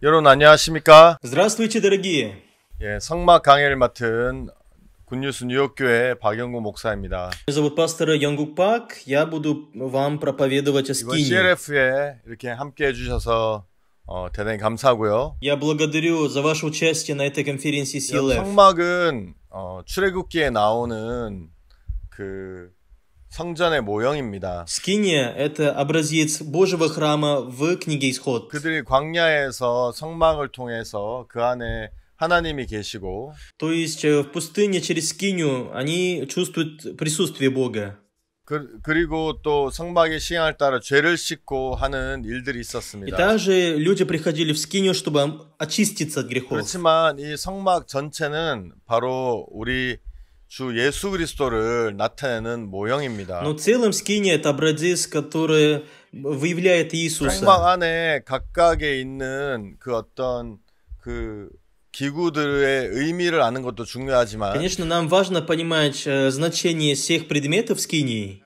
여러분 안녕하십니까? Здравствуйте, дорогие! 예, 성막 강해를 맡은 굿뉴스 뉴욕교회 박영구 목사입니다. Меня зовут пастор Янгук Пак. Я буду вам проповедовать о 이번 Скинии. CLF에 이렇게 함께 해주셔서 대단히 감사하고요. Я благодарю за ваше участие на этой конференции CLF. 성막은 출애굽기에 나오는 그 성전의 모형입니다. Скиния – это образец Божьего храма в книге Исход. 그들이 광야에서 성막을 통해서 그 안에 하나님이 계시고 То есть в пустыне через Скинию они чувствуют присутствие Бога. 그리고 또 성막의 시향을 따라 죄를 씻고 하는 일들이 И 있었습니다. также люди приходили в Скинию, чтобы очиститься от грехов. 그렇지만 이 성막 전체는 바로 우리 주 예수 그리스도를 나타내는 모형입니다. Но в целом Скиния – это образец, который выявляет Иисуса. 성막 안에 각각에 있는 그 어떤 그 기구들의 의미를 아는 것도 중요하지만 Конечно, нам важно понимать значение всех предметов Скинии.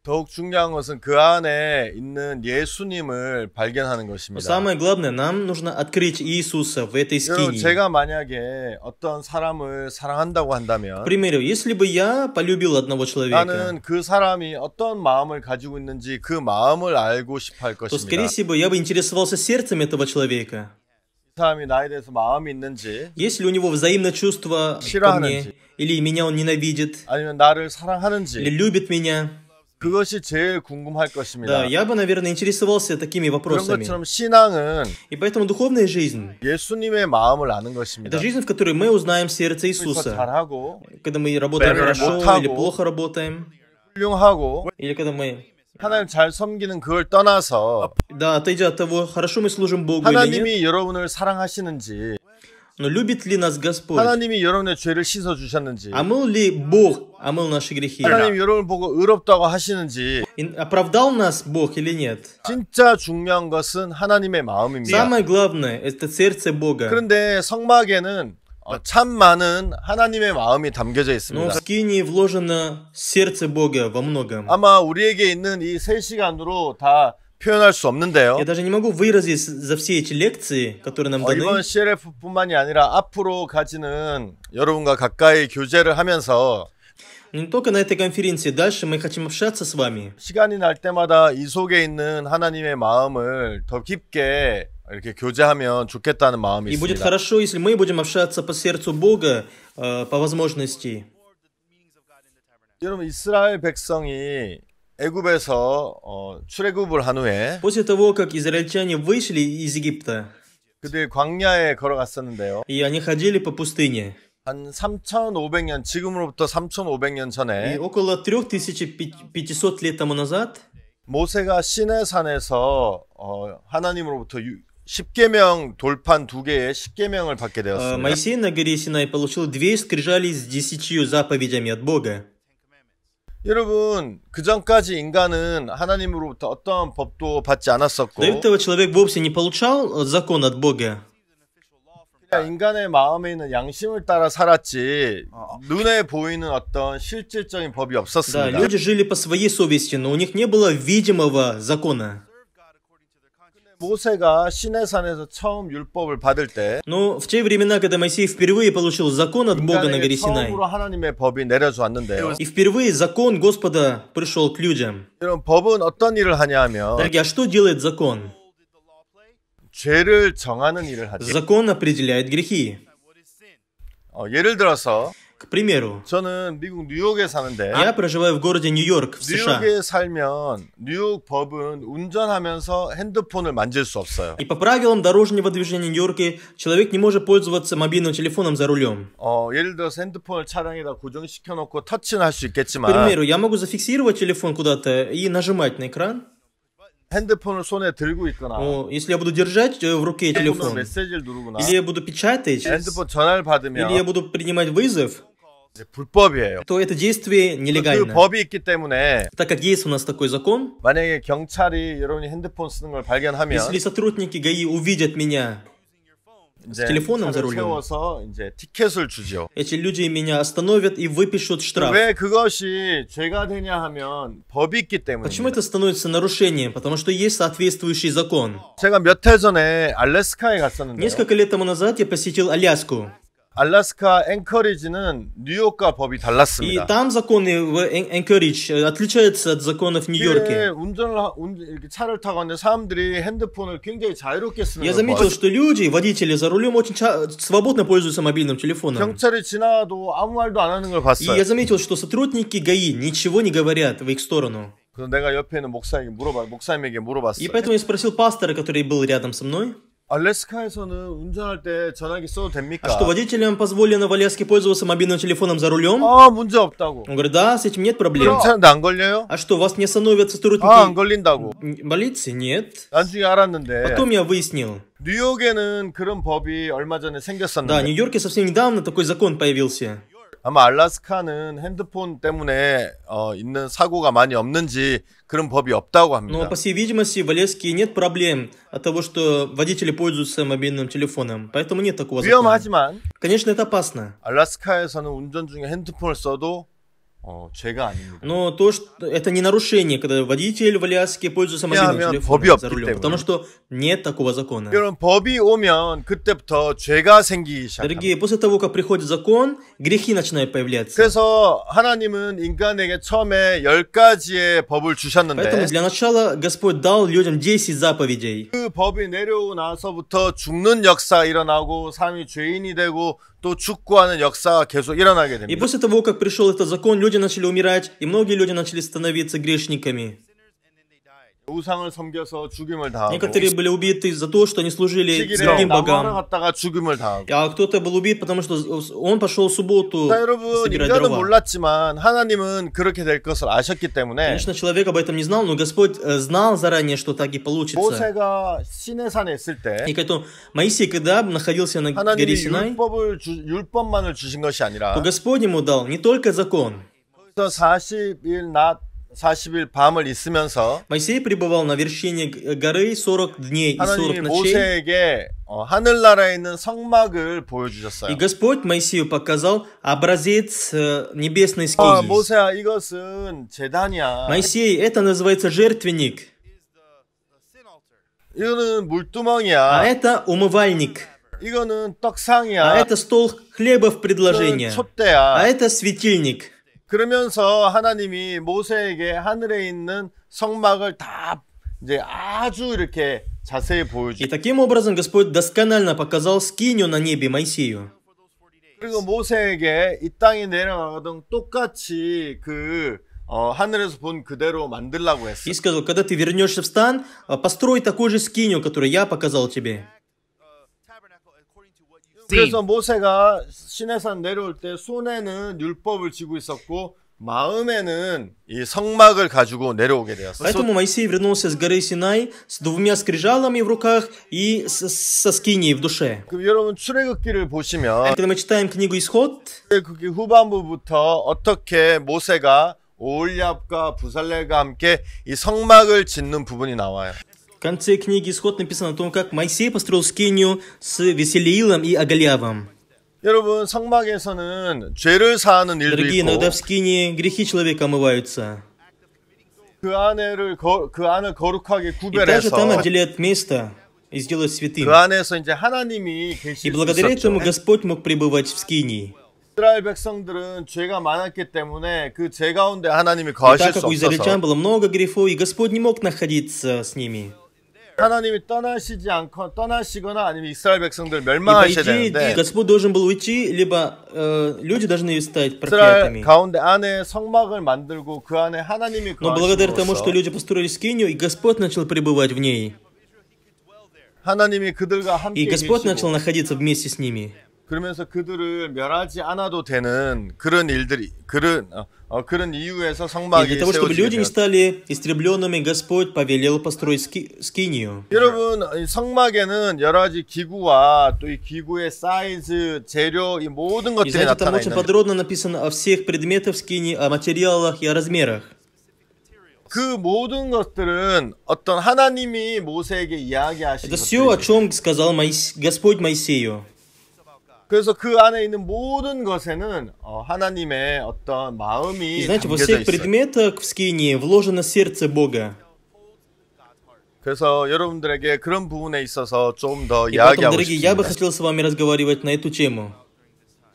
더욱 중요한 것은 그 안에 있는 예수님을 발견하는 Но 것입니다. самое главное, нам нужно открыть Иисуса в этой 여러분, Скинии. 제가 만약에 어떤 사람을 사랑한다고 한다면 К примеру, если бы я полюбил одного человека, 나는 그 사람이 어떤 마음을 가지고 있는지 그 마음을 알고 싶어 할 то, 것입니다. скорее всего, я бы интересовался сердцем этого человека. 이 사람이 나에 대해서 마음이 있는지 Есть ли у него взаимное чувство ко мне, или меня он ненавидит, 아니면 나를 или 사랑하는지 любит меня. 그것이 제일 궁금할 것입니다. Да, я бы, наверное, интересовался такими 그런 вопросами. 것처럼 신앙은 И поэтому духовная жизнь 예수님의 마음을 아는 – 것입니다. это жизнь, в которой мы узнаем сердце 그래서 Иисуса. 잘하고 Когда мы работаем Better хорошо 못하고, или плохо работаем, 훌륭하고 или когда мы, 하나님 잘 섬기는 그걸 떠나서 да, отойдя от того, хорошо мы служим Богу или нет, 하나님이 여러분을 사랑하시는지 но любит ли нас Господь? 하나님이 여러분의 죄를 씻어 주셨는지 Омыл ли Бог, омыл наши грехи? 하나님이 여러분을 보고 의롭다고 하시는지 И оправдал нас Бог или нет? 진짜 중요한 것은 하나님의 마음입니다. Самое главное – это сердце Бога. 그런데 성막에는 참 많은 하나님의 마음이 담겨져 Но 있습니다. в Скинии вложено сердце Бога во многом. 아마 우리에게 있는 이 3시간으로 다 표현할 수 없는데요. Я даже не могу выразить за все эти лекции, которые нам 이번 даны. CLF뿐만이 아니라 앞으로 가지는 여러분과 가까이 교제를 하면서 Но не только на этой конференции, дальше мы хотим общаться с вами. 시간이 날 때마다 이 속에 있는 하나님의 마음을 더 깊게 이렇게 교제하면 좋겠다는 마음이 И будет 있습니다. хорошо, если мы будем общаться по сердцу Бога по возможности. 여러분 이스라엘 백성이 애굽에서 출애굽을 한 후에 После того, как израильтяне вышли из Египта, 그들 광야에 걸어갔었는데요. и они ходили по пустыне, 한 3,500년 지금으로부터 3,500년 и 전에 около 3500 лет тому назад 모세가 시내산에서 하나님으로부터 10계명 돌판 2개의 10계명을 받게 되었습니다. Моисей на горе Синай получил 2 скрижали с 10 заповедями от Бога. 여러분 그 전까지 인간은 하나님으로부터 어떤 법도 받지 않았었고 До этого человек вовсе не получал закон от Бога. 그냥 인간의 마음에 있는 양심을 따라 살았지 눈에 보이는 어떤 실질적인 법이 Да, 없었습니다. люди жили по своей совести, но у них не было видимого закона. 모세가 시내산에서 처음 율법을 받을 때 Но в те времена, когда Моисей впервые получил закон от Бога на 인간에게 горе Синай, 처음으로 하나님의 법이 내려져 왔는데요. и впервые закон Господа пришел к людям. 이런 법은 어떤 일을 하냐 하면 Дорогие, а что делает закон? 죄를 정하는 일을 하죠. Закон определяет грехи. 예를 들어서 К примеру, 저는 미국 뉴욕에 사는데 я проживаю в городе Нью-Йорк, в США. 뉴욕에 살면 뉴욕 법은 운전하면서 핸드폰을 만질 수 없어요. И по правилам дорожного движения Нью-Йорка человек не может пользоваться мобильным телефоном за рулем. 예를 들어서 핸드폰을 차량에다 고정시켜 놓고 터치는 할 수 К 있겠지만 примеру, я могу зафиксировать телефон куда-то и нажимать на экран. 핸드폰을 손에 들고 있거나 Но если я буду держать в руке 핸드폰으로 телефон, 메시지를 누르거나 или я буду печатать, 핸드폰 전화를 받으면 или я буду принимать вызов, 이제 불법이에요. то это действие 그 нелегально. 법이 있기 때문에 Так как есть у нас такой закон, 만약에 경찰이 여러분이 핸드폰 쓰는 걸 발견하면 если сотрудники ГАИ увидят меня 이제 телефоном за 차를 рулем. 세워서 이제 티켓을 주죠. Эти люди меня остановят и выпишут штраф. 왜 그것이 죄가 되냐 하면 법이 있기 때문에. Почему это становится нарушением? Потому что есть соответствующий закон. 제가 몇 해 전에 알래스카에 갔었는데 Несколько лет тому назад я посетил Аляску. 알래스카 앵커리지는 뉴욕과 법이 И 달랐습니다. там законы в Энкоридж отличаются от законов в 이게 Нью-Йорке. 이렇게 차를 타고 왔는데 사람들이 핸드폰을 굉장히 자유롭게 쓰는 Я 걸 заметил, 봤어요. что люди, водители за рулем очень свободно пользуются мобильным телефоном. 경찰이 지나도 아무 말도 안 하는 걸 И 봤어요. я заметил, что сотрудники ГАИ ничего не говорят в их сторону. 그래서 내가 옆에 있는 목사님에게 И 물어봤어요. поэтому я спросил пастора, который был рядом со мной, 알래스카에서는 운전할 때 전화기 써도 됩니까? а что водителям позволено в Аляске пользоваться мобильным телефоном за рулем? 문제 없다고. Он говорит, да, с этим нет проблем. 괜찮은데 안 걸려요? А что, вас не остановят 안 сотрудники 걸린다고. полиции? Нет. 나중에 알았는데 Потом я выяснил. 뉴욕에는 그런 법이 얼마 전에 Да, в 생겼었는데 Нью-Йорке совсем недавно такой закон появился. 아마 알래스카는 핸드폰 때문에 있는 사고가 많이 없는지 그런 법이 없다고 Но, 합니다. по всей видимости, в Аляске нет проблем от того, что водители пользуются мобильным телефоном. Поэтому нет такого закона. 위험하지만 Конечно, это опасно. 알래스카에서는 운전 중에 핸드폰을 써도 죄가 아닙니다. Но то, что это не нарушение, когда водитель в Аляске пользуется мобильным 왜냐하면 телефоном 법이 за 없기 рулем. 때문에. Потому что нет такого закона. 여러분 법이 오면 그때부터 죄가 생기기 시작합니다. Дорогие, после того, как приходит закон, грехи начинают появляться. 그래서 하나님은 인간에게 처음에 10가지의 법을 주셨는데 Поэтому для начала Господь дал людям 10 заповедей. 그 법이 내려오고 나서부터 죽는 역사가 일어나고 사람이 죄인이 되고 또 죽고 하는 역사가 계속 일어나게 И 됩니다. после того, как пришел этот закон, люди начали умирать, и многие люди начали становиться грешниками. 우상을 섬겨서 죽임을 당하고 Некоторые были убиты за то, что они служили 시기를 другим 나무하러 богам. 갔다가 죽임을 당하고 А кто-то был убит, потому что он пошел в субботу 자, 여러분 собирать 인간은 дрова. 몰랐지만 하나님은 그렇게 될 것을 아셨기 때문에 Конечно, человек об этом не знал, но Господь знал заранее, что так и получится. 모세가 시내산에 있을 때 И поэтому Моисей, когда находился на горе 하나님이 Синай, 율법만을 주신 것이 아니라 то Господь ему дал не только закон. 그래서 40일 낮 40일 밤을 있으면서 Моисей пребывал на вершине горы 40 дней и 40 하나님이 ночей. 모세에게 하늘나라에 있는 성막을 И 보여주셨어요. Господь Моисею показал образец небесной 아, скинии. 모세야 이것은 제단이야. Моисей, это называется жертвенник, 이거는 а 물두멍이야. это умывальник, 이거는 а 떡상이야. это стол хлеба в 이거는 предложение, а 촛대야. это светильник. 그러면서 하나님이 모세에게 하늘에 있는 성막을 다 이제 아주 이렇게 자세히 И 보여주고 таким образом Господь досконально показал скинию на небе Моисею. 그리고 모세에게 이 땅에 내려가거든 똑같이 그 하늘에서 본 그대로 만들라고 했어. И сказал, когда ты вернешься в стан, построй такую же скинию, которую я показал тебе. 그래서 모세가 시내산 내려올 때 손에는 율법을 쥐고 있었고 마음에는 이 성막을 가지고 내려오게 되었어요. Поэтому Моисей вернулся с горы Синай с двумя скрижалами в руках и со скинией в душе. 그 여러분 출애굽기를 보시면 Когда мы читаем книгу Исход, 그 후반부부터 어떻게 모세가 오홀리압과 부살레가 함께 이 성막을 짓는 부분이 나와요. в конце книги Исход написано о том, как Моисей построил скинию с Веселиилом и Оголявом. 여러분 성막에서는 죄를 사하는 일도 Дорогие, 있고 иногда в скинии грехи человека омываются. 그 안을 거룩하게 И также там 구별해서 отделяют место и сделают святым. 그 안에서 이제 하나님이 И 계실 수 благодаря этому 있었죠. Господь мог пребывать в скинии. 이스라엘 백성들은 죄가 많았기 때문에 그 죄 가운데 하나님이 И 거하실 так 수 как у израильтян 없어서 было много грехов, и Господь не мог находиться с ними. 하나님이 떠나시거나 아니면 이스라엘 백성들 И по 멸망하셔야 идее, 되는데 Господь должен был уйти, либо люди должны стать 이스라엘 проклятыми. 가운데 안에 성막을 만들고 그 안에 하나님이 Но благодаря тому, что 거하심으로써 люди построили скинию, и Господь начал пребывать в ней. 하나님이 그들과 함께 И Господь начал 계시고 находиться вместе с ними. 그러면서 그들을 멸하지 않아도 되는 그런 일들이 그런 이유에서 И 성막이 для того, чтобы 세워지게 люди не 되었어요. стали истребленными, Господь повелел построить скинию. 여러분 이 성막에는 여러 가지 기구와 또 이 기구의 사이즈, 재료 이 모든 И 것들이 знаете, там 나타나 очень 있는데 подробно написано о всех предметах скинии, о материалах и о размерах. 그 모든 것들은 어떤 하나님이 모세에게 이야기하신 Это все, о 것들이에요. чем сказал Господь Моисею. 그래서 그 안에 있는 모든 것에는 하나님의 어떤 И 마음이 знаете, во 담겨져 всех 있어요. предметах в Скинии вложено сердце Бога. 그래서 여러분들에게 그런 부분에 있어서 좀 더 И поэтому, 이야기하고 дорогие, я бы 싶습니다. хотел с вами разговаривать на эту тему.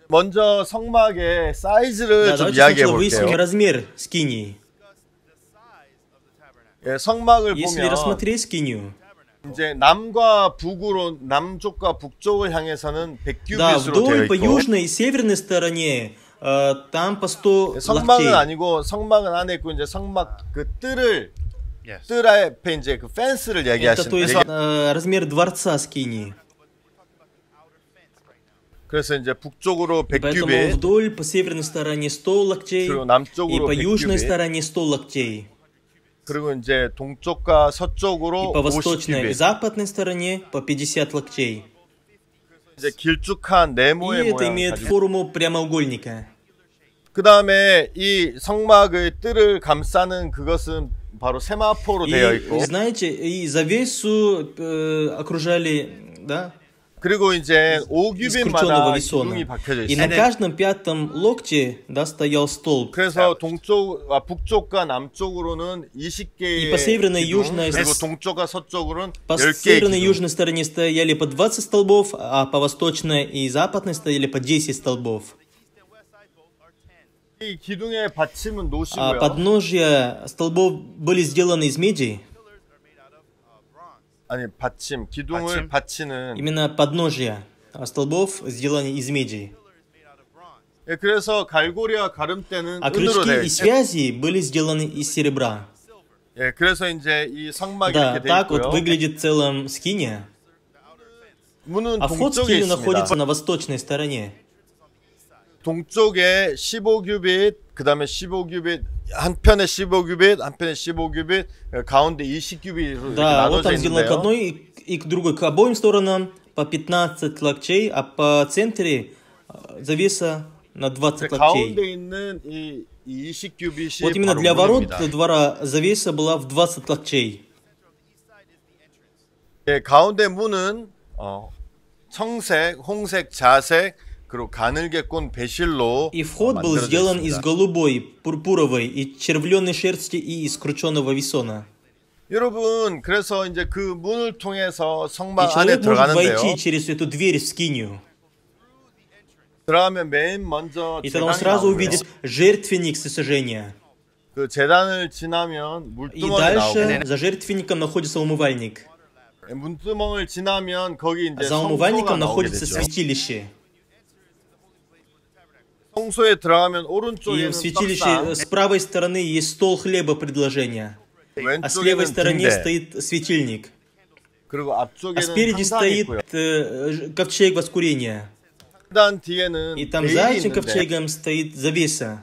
먼저 성막의 사이즈를 Да, 좀 давайте 이야기해 сначала выясним 볼게요. размер Скинии. 예, 성막을 Если 보면 рассмотреть Скинию, 이제 남과 북으로 남쪽과 북쪽을 향해서는 да, 100규빗으로 되어 вдоль по 있고 южной и северной стороне, там по 100 성막은 локтей. 아니고 성막은 안에 있고 이제 성막 그 뜰을 뜰 앞에 이제 그 펜스를 Это, 얘기하시는 то есть, 거예요. размер дворца Скинии. 그래서 이제 북쪽으로 И поэтому 100규빗 вдоль по северной стороне 100 локтей, 그리고 и 남쪽으로 по южной 100규빗 стороне 100 локтей. 그리고 이제 동쪽과 И 서쪽으로 по восточной и 50규빗 западной стороне по 50 локтей. 이제 길쭉한 И 네모의 это 모양 имеет 가지고 форму прямоугольника. 그 다음에 이 성막의 뜰을 감싸는 그것은 바로 세마포로 되어 있고 И знаете, и завесу окружали, да, 그리고 이제 из 5규빗마다 крученного 기둥이 весона. 박혀져 И на 있어요. каждом пятом локте, да, стоял столб. 그래서 북쪽과 남쪽으로는 И 20개의 по северной и 기둥, южной, 그리고 동쪽과 서쪽으로는 по 10개의 северной и 기둥. южной стороне стояли по 20 столбов, а по восточной и западной стояли по 10 столбов. 이 기둥의 받침은 А 노시고요. подножья столбов были сделаны из меди. 아니 받침, 기둥을 받치는. Именно подножья столбов сделаны из меди. 예, 그래서 갈고리와 가름대는 А 은으로 되어 крючки и 있어요. связи были сделаны из серебра. 예, 그래서 이제 이 성막이 Да, 이렇게 되어 так вот 있고요. выглядит в целом скиния. 문은 А вход в 동쪽에 скинию 있습니다. находится на восточной стороне. 동쪽에 15규빗, 그 다음에 15규빗, 한편에 15규빗, 한편에 15규빗, 가운데 20규빗으로 이렇게 Да, вот 나눠져 там сделано к 있는데요. одной и к другой, к обоим сторонам по 15 локтей, а по центре завеса на 20 локтей. 가운데 있는 이 20규빗이 Вот именно 바로 для ворот 문입니다. двора завеса была в 20 локтей. 예, 가운데 문은 청색, 홍색, 자색, 그리고 가늘게꼰 배실로 И вход был 만들어져 сделан из 있습니다. голубой, пурпуровой и червленой шерсти и из крученого весона. 여러분, 그래서 이제 그 문을 통해서 И 성막 안에 человек может 들어가는데요. войти через эту дверь в скинию. 들어가면 맨 먼저 И тогда он 제단이 сразу 나오고요. увидит жертвенник всесожжения. 그 제단을 지나면 И 물두멍이 дальше 나오고 за жертвенником находится умывальник. 문두멍을 지나면 거기 이제 За 성소가 умывальником 나오게 находится 되죠. святилище. 성소에 들어가면 И в 오른쪽에는 святилище 떡상, с правой стороны есть стол хлеба предложения, а с левой 왼쪽에는 стороне 등대, стоит светильник, 그리고 а 앞쪽에는 спереди 상단이 стоит 있고요. ковчег воскурения. 상단 뒤에는 И там 베일이 за этим 있는데 ковчегом стоит завеса.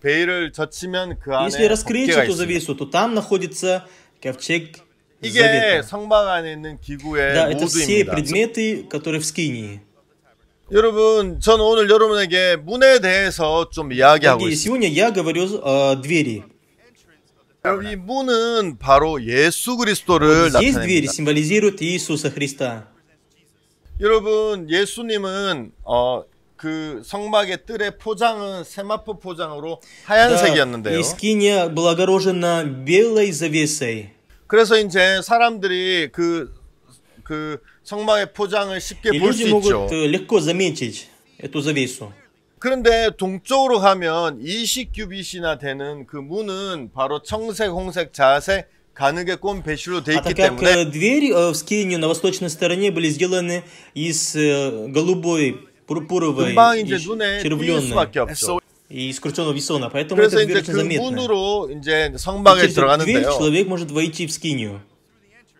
베일을 젖히면 그 안에 Если раскрыть 법궤가 эту 있습니다. завесу, то там находится ковчег 이게 завета. 성막 안에 있는 기구의 Да, это все 모두입니다. предметы, которые в скинии. 여러분, 저는 오늘 여러분에게 문에 대해서 좀 이야기하고 Дорогие, 있습니다. сегодня я говорю о двери. 여러분, 이 문은 바로 예수 그리스도를 Здесь дверь 나타냅니다. символизирует Иисуса Христа. 여러분, 예수님은 그 성막의 뜰의 포장은 세마포 포장으로 Да, 하얀색이었는데요. и скиния была огорожена белой завесой. 그래서 이제 사람들이 그 성막의 포장을 쉽게 И 볼 수 люди 있죠. могут легко заметить эту завесу. 그런데 동쪽으로 가면 20규빗이나 되는 그 문은 바로 청색, 홍색, 자색, 가늘게 꼰 배실로 돼 А 있기 так как 때문에 двери в скинию на восточной стороне были сделаны из голубой, пурпуровой 금방 и 이제 눈에 띌 червленной 수밖에 없죠. и из крученного весона, поэтому эта 그래서 дверь 이제 очень 그 заметна. 문으로 이제 И 성막에 через эту дверь 들어가는데요. человек может войти в скинию.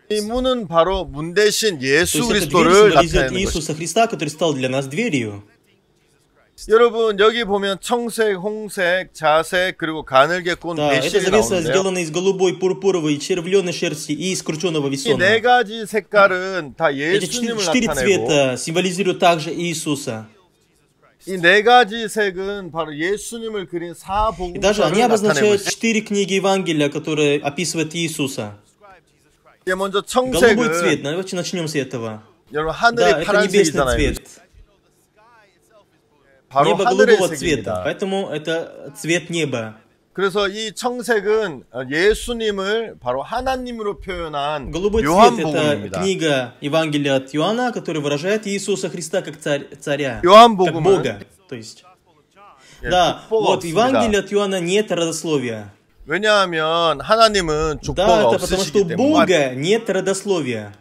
이 문은 바로 문 대신 То 예수 есть эта дверь 그리스도를 символизирует 나타내는 것입니다. Иисуса Христа, который стал для нас дверью. 여러분 여기 보면 청색, 홍색, 자색 그리고 가늘게 꼰 Да, эта 배실이 завеса 나오는데요. сделана из голубой, пурпуровой, червленой шерсти и из крученого 이 весона. 네 가지 색깔은 다 Эти 예수님을 четыре 나타내고 цвета символизируют также Иисуса. 이 네 가지 색은 바로 예수님을 그린 И даже они 사복음서를 나타내고 обозначают 있어요. 4 книги Евангелия, которые описывают Иисуса. 이게 먼저 Голубой цвет, 청색은 давайте начнем с этого. 여러분 Да, 하늘이 это небесный 파란색이잖아요. цвет. 바로 Небо 하늘의 голубого цвета, 색입니다. поэтому это цвет неба. 그래서 이 청색은 예수님을 바로 하나님으로 표현한 Голубой цвет — это 요한복음입니다. книга Евангелия от Иоанна, которая выражает Иисуса Христа как царя, как 요한복음은 Бога. То есть, 예, да, 족보가 вот в Евангелии 없습니다. от Иоанна нет родословия. 왜냐하면 하나님은 Да, 족보가 это потому что 없으시기 у 때문에. Бога нет родословия.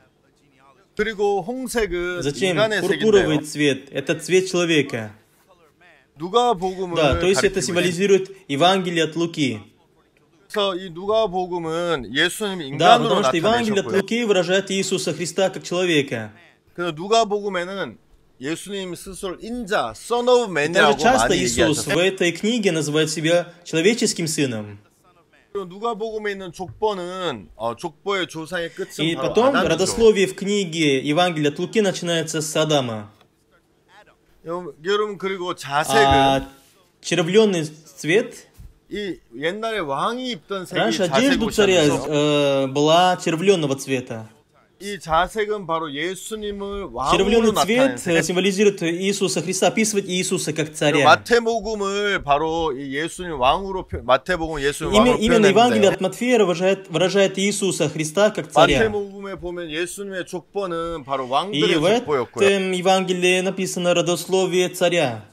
그리고 홍색은 Затем 인간의 пурпуровый 색인데요. цвет — это цвет человека. 누가복음을 Да, то есть это 가리키고 символизирует Евангелие от Луки. 그래서 이 누가복음은 예수님 Да, 인간으로 потому что Евангелие от 나타내셨고요. Луки выражает Иисуса Христа как человека. 그래서 누가복음에는 예수님 스스로 인자, Son of И также Man이라고 часто 많이 Иисус в 얘기하셨어요. этой книге называет себя человеческим сыном. 그리고 누가복음에 있는 족보는 족보의 조상의 И 끝은 바로 потом 아담이죠. родословие в книге Евангелия от Луки начинается с Адама. 여러분 그리고 자색은 А червленый цвет, 이 옛날에 왕이 입던 색이 раньше одежду царя 자색옷이었는데 была червленого цвета. 이 자색은 바로 예수님을 왕으로 Червленый 나타내는 цвет 색. символизирует Иисуса Христа, описывает Иисуса как 그리고 царя. 마태복음을 바로 이 예수님 왕으로 마태복음 예수님 왕으로 Именно Евангелие 표현했는데 от Матфея выражает Иисуса Христа как царя. 마태복음에 보면 예수님의 족보는 바로 И 왕들의 в 족보였고요. этом Евангелии написано родословие царя.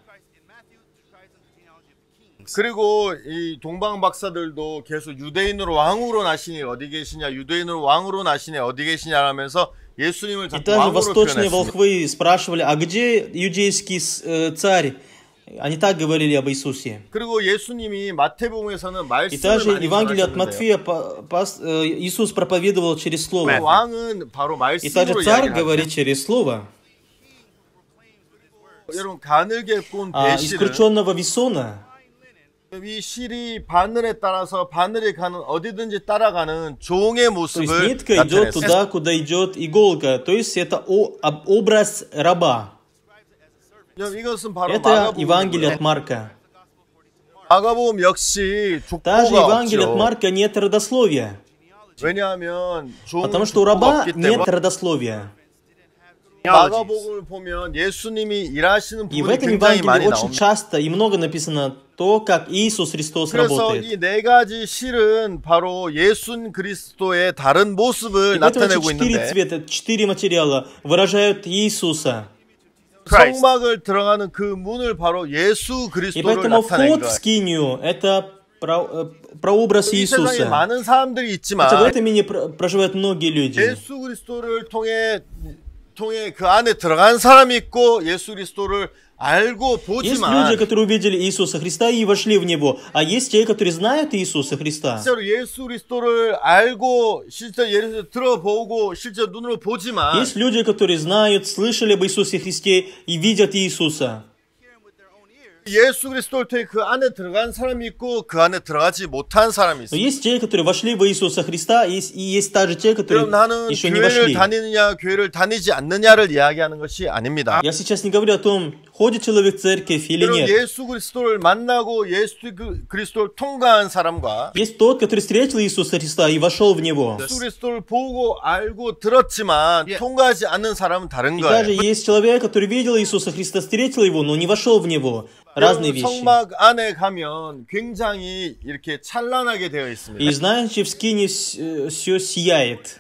그리고 이 동방 박사들도 계속 유대인으로 왕으로 나시니 어디 계시냐, 유대인으로 왕으로 나시니 어디 계시냐 하면서 예수님을 И 자꾸 также 왕으로 восточные 표현했습니다. волхвы спрашивали, а где иудейский царь? Они так говорили об Иисусе. 그리고 예수님이 마태복음에서는 И 말씀을 также 많이 Евангелие от 전하셨는데요. Матфея Иисус проповедовал через Слово. 왕은 바로 И также 말씀으로 царь 이야기하죠. говорит через Слово. 여러분 가늘게 꼰 А из 배실은 крученного весона 이 실이 바늘에 따라서 바늘이 가는 어디든지 따라가는 종의 то есть 모습을 нитка идет 나타냈어요. туда, куда идет иголка. То есть это образ раба. 이것은 바로 Это Евангелие 마가복음이고요. от Марка. 마가복음 역시 Также 족보가 Евангелие от 없죠. Марка нет родословия. 왜냐하면 Потому что у 족보가 раба 없기 нет 때문에 родословия. 마가복음을 보면 예수님이 일하시는 И в 부분이 этом 굉장히 Евангелии 많이 очень 나옵니다. часто и много написано то, как Иисус Христос 그래서 работает. 이 네 가지 실은 바로 예수 그리스도의 다른 모습을 И поэтому эти 나타내고 4 있는데 цвета, 4 материала выражают Иисуса. 성막을 들어가는 그 문을 바로 예수 И 그리스도를 поэтому 나타낸 вход в 거예요. скинию — это прообраз 이 세상에 Иисуса. 많은 사람들이 있지만 Хотя в этом мире проживают многие люди. 예수 그리스도를 통해 그 안에 들어간 사람이 있고 예수 그리스도를 알고 Есть 보지만 люди, которые увидели Иисуса Христа и вошли в Него, а есть те, которые знают Иисуса Христа. 실제로 예수 그리스도를 알고 실제 예수 들어보고 실제 눈으로 보지만 Есть люди, которые знают, слышали об Иисусе Христе и видят Иисуса. 예수 그리스도를 통해 그 안에 들어간 사람이 있고 그 안에 들어가지 못한 사람이 Но 있어요. есть те, которые вошли в Иисуса Христа, и есть также те, которые 그럼 나는 еще не 교회를 вошли. 다니느냐 교회를 다니지 않느냐를 이야기하는 것이 아닙니다. Я сейчас не говорю о том, ходит человек в церковь или 그럼 нет. 예수 그리스도를 만나고 예수 그리스도를 통과한 사람과 Есть тот, который встретил Иисуса Христа и вошел в Него. 예수 그리스도를 보고 알고 들었지만 통과하지 않는 사람은 다른 И также 거예요. есть человек, который видел Иисуса Христа, встретил Его, но не вошел в Него. Разные вещи. 성막 안에 가면 굉장히 이렇게 찬란하게 되어 있습니다. И знаете, в скине все сияет.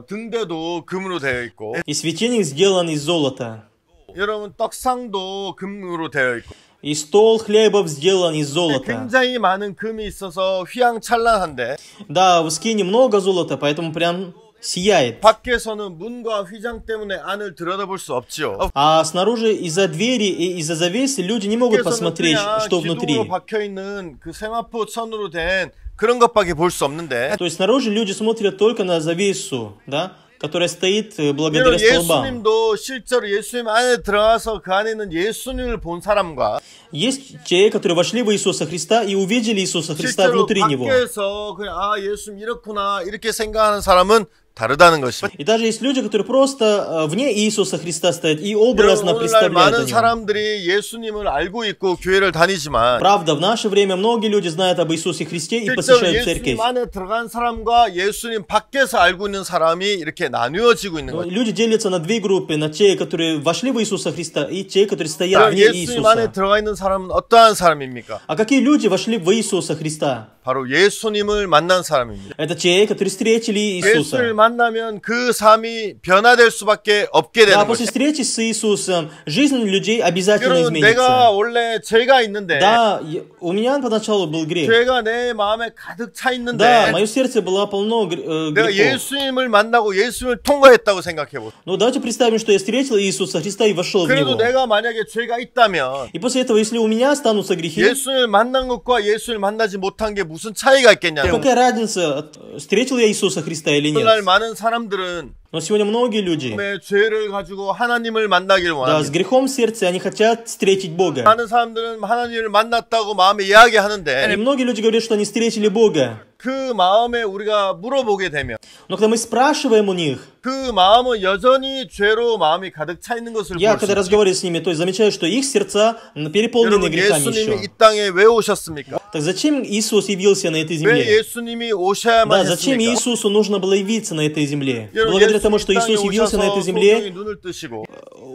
등대도 금으로 되어 있고 И светильник сделан из золота. 여러분 떡상도 금으로 되어 있고 И стол хлебов сделан из золота. 굉장히 많은 금이 있어서 휘황찬란한데 Да, в скине много золота, поэтому прям сияет. 밖에서는 문과 휘장 때문에 안을 들여다볼 수 없지요. А снаружи из-за двери и из-за завесы люди не могут 밖에서는 посмотреть, 그냥 что внутри. 기둥으로 박혀 있는 그 세마포 천으로 된 그런 것밖에 볼 수 없는데. То есть снаружи люди смотрят только на завесу, да, которая стоит благодаря 여러분, столбам. 예수님도 실제로 예수님 안에 들어가서 그 안에 있는 예수님을 본 사람과 Есть те, которые вошли в Иисуса Христа и увидели Иисуса Христа 실제로 внутри Него. 밖에서 그냥 아 예수님 이렇구나 이렇게 생각하는 사람은 다르다는 것입니다. И даже есть люди, которые просто вне Иисуса Христа стоят и образно 오늘날 представляют 많은 о Нем. 사람들이 예수님을 알고 있고 교회를 다니지만 Правда, в наше время многие люди знают об Иисусе Христе и 실제로 посещают 예수님 церковь. 안에 들어간 사람과 예수님 밖에서 알고 있는 사람이 이렇게 나누어지고 있는 Но 거죠. люди делятся на две группы, на те, которые вошли в Иисуса Христа, и те, которые стоят 그럼 вне 예수님 안에 Иисуса. 들어가 있는 사람은 어떠한 사람입니까? А какие люди вошли в Иисуса Христа? 바로 예수님을 만난 사람입니다. Это те, которые встретили 예수를 Иисуса. 만나면 그 삶이 변화될 수밖에 없게 Да, 되는 после 것입니다. встречи с Иисусом жизнь людей обязательно 여러분, 내가 изменится. 원래 죄가 있는데 Да, у меня поначалу был грех. 죄가 내 마음에 가득 차 Да, 있는데 мое сердце было полно 내가 грехов. 예수님을 만나고 예수님을 통과했다고 생각해 보세요. Но давайте представим, что я встретил Иисуса Христа и вошел в 그래도 Него. 내가 만약에 죄가 있다면 И после этого, если у меня останутся грехи, 예수님을 만난 것과 예수님을 만나지 못한 게 무슨 차이가 있겠냐? какая разница, встретил я Иисуса Христа или 오늘날 нет? 많은 사람들은 Но сегодня многие люди, 내 죄를 가지고 하나님을 만나길 да, с 원합니다. грехом в сердце, они хотят встретить Бога. 많은 사람들은 하나님을 만났다고 마음에 И 이야기하는데 многие люди говорят, что они встретили Бога. 그 마음에 우리가 물어보게 되면 Но когда мы спрашиваем у них, 그 마음은 여전히 죄로 마음이 가득 차 있는 것을 я 볼 수 когда 있어요. разговариваю с ними, то есть замечаю, что их сердца переполнены 여러분, грехами 예수님이 еще. 이 땅에 왜 오셨습니까? Так зачем Иисус явился на этой 왜 земле? 예수님이 오셔야만 Да, зачем 했습니까? Иисусу нужно было явиться на этой земле? 여러분, Благодаря тому, что 예수님 이 땅에 Иисус явился на этой 오셔서 земле, 소경이 눈을 뜨시고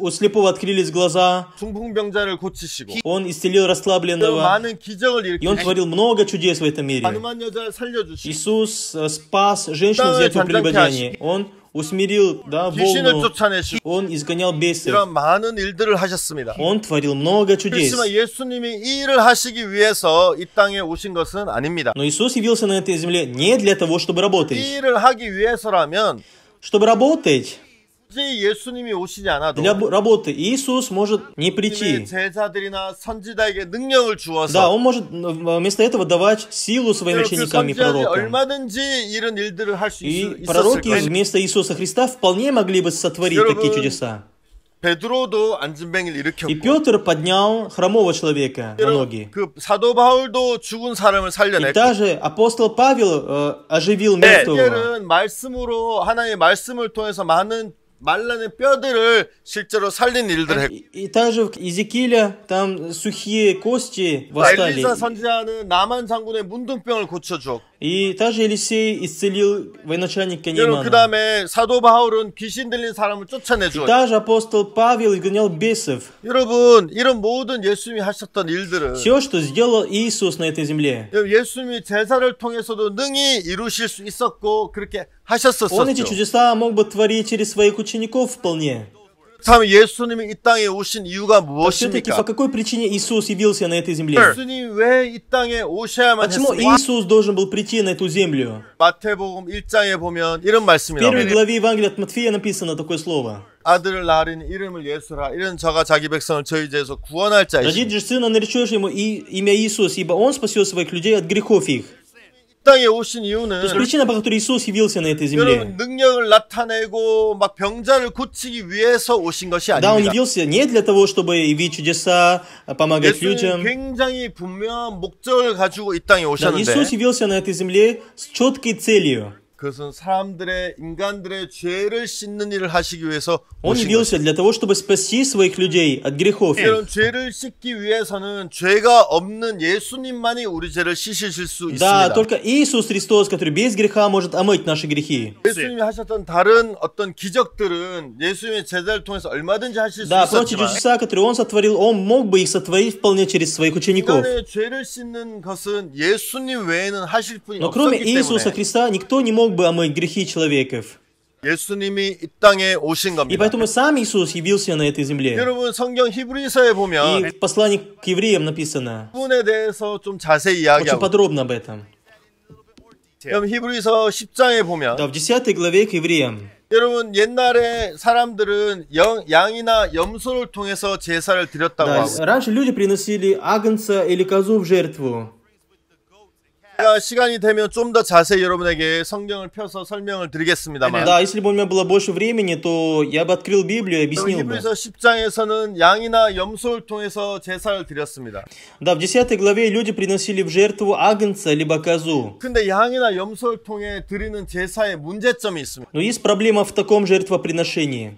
у слепого открылись глаза, 중풍병자를 고치시고 Он исцелил 여러분, расслабленного, 많은 기적을 и Он 일으키시고 творил много чудес в этом мире. 가늠한 여자를 살려주시고 Иисус спас женщину взятую прелюбодеяние. Он усмирил, да, 귀신을 волну, 쫓아내시고 Он изгонял бесов. 이런 많은 일들을 하셨습니다. Он творил много чудес. 그렇지만 예수님이 이 일을 하시기 위해서 이 땅에 오신 것은 아닙니다. Но Иисус явился на этой земле не для того, чтобы 이 работать. 일을 하기 위해서라면 Чтобы работать, 굳이 예수님이 오시지 않아도 для работы Иисус может не 예수님의 прийти. 제자들이나 선지자에게 능력을 Да, 주어서 Он может вместо этого давать силу своим 그 ученикам и 선지자들이 пророкам. 얼마든지 이런 일들을 할 수 И 있었을 пророки 거예요. вместо Иисуса Христа вполне могли бы сотворить такие чудеса. 베드로도 앉은뱅이를 И 일으켰고 Петр поднял хромого человека на ноги. 그 사도 바울도 죽은 사람을 И 살려냈고 даже апостол Павел оживил мертвого. 이제는 말씀으로 하나님의 말씀을 통해서 많은 말라는 뼈들을 실제로 살린 일들을 했고 И также в Иезекииля там сухие кости восстали. 엘리사 선지자는 나만 장군의 문둥병을 고쳐주었고 И также Елисей исцелил военачальника 여러분 그 Неймана. 다음에 사도 바울은 귀신 들린 사람을 쫓아내주었고 Также апостол Павел изгонял бесов. 여러분 이런 모든 예수님이 하셨던 일들은 Все, что сделал Иисус на этой земле. 예수님이 제사를 통해서도 능히 이루실 수 있었고 그렇게 Он эти 하셨었죠. чудеса мог бы творить через своих учеников вполне. 그렇다면 예수님이 이 땅에 오신 이유가 Все-таки по 무엇입니까? какой причине Иисус явился на этой земле? 예수님 왜 이 땅에 오셔야만 Почему 했습니까? Иисус должен был прийти на эту землю? 마태복음 1장에 보면 이런 말씀이 В первой 나옵니다. главе Евангелия от Матфея написано такое слово. 아들을 낳으리니 이름을 예수라 이런 저가 자기 백성을 저희 죄에서 구원할 자이시니 Родит же сына, наречешь ему имя Иисус, ибо он спасет своих людей от грехов их. 이 땅에 오신 То есть 이유는 причина, по которой Иисус явился на этой 여러분 земле. 능력을 나타내고 막 병자를 고치기 위해서 오신 것이 Да, он 아닙니다. явился не для того, чтобы явить чудеса, помогать 예수님 людям. 굉장히 분명한 목적을 가지고 이 땅에 Да, 오셨는데 Иисус явился на этой земле с четкой целью. 그것은 사람들의 인간들의 죄를 씻는 일을 하시기 위해서 Он 오신 явился 것입니다. для того, чтобы спасти своих людей от грехов их. 이런 죄를 씻기 위해서는 죄가 없는 예수님만이 우리 죄를 씻으실 수 Да, 있습니다. только Иисус Христос, который без греха может омыть наши грехи. 예수님이 하셨던 다른 어떤 기적들은 예수님의 제자를 통해서 얼마든지 하실 수 Да, прочие 있었지만 чудеса, которые Он сотворил, Он мог бы их сотворить вполне через своих учеников. 인간의 죄를 씻는 것은 예수님 외에는 하실 분이 Но кроме 없었기 Иисуса 때문에 Христа никто не мог бы омыть грехи человеков. 예수님이 이 땅에 오신 И 겁니다. поэтому сам Иисус явился на этой земле. 여러분 성경 히브리서에 И 보면 в послании к евреям написано 부분에 대해서 좀 자세히 очень 이야기하고 подробно об этом. 여러분 히브리서 10장에 보면 Да, в 10 главе к евреям. 여러분 옛날에 사람들은 양이나 염소를 통해서 제사를 드렸다고 Да, 하고 раньше люди приносили агнца или козу в жертву. 제가 시간이 되면 좀 더 자세히 여러분에게 성경을 펴서 설명을 드리겠습니다만 Да, если бы у меня было больше времени, то я бы открыл Библию и объяснил бы. 히브리서 10장에서는 양이나 염소를 통해서 제사를 드렸습니다. Да, в 10 главе люди приносили в жертву агнца либо козу. 근데 양이나 염소를 통해 드리는 제사에 문제점이 있습니다. Но есть проблема в таком жертвоприношении.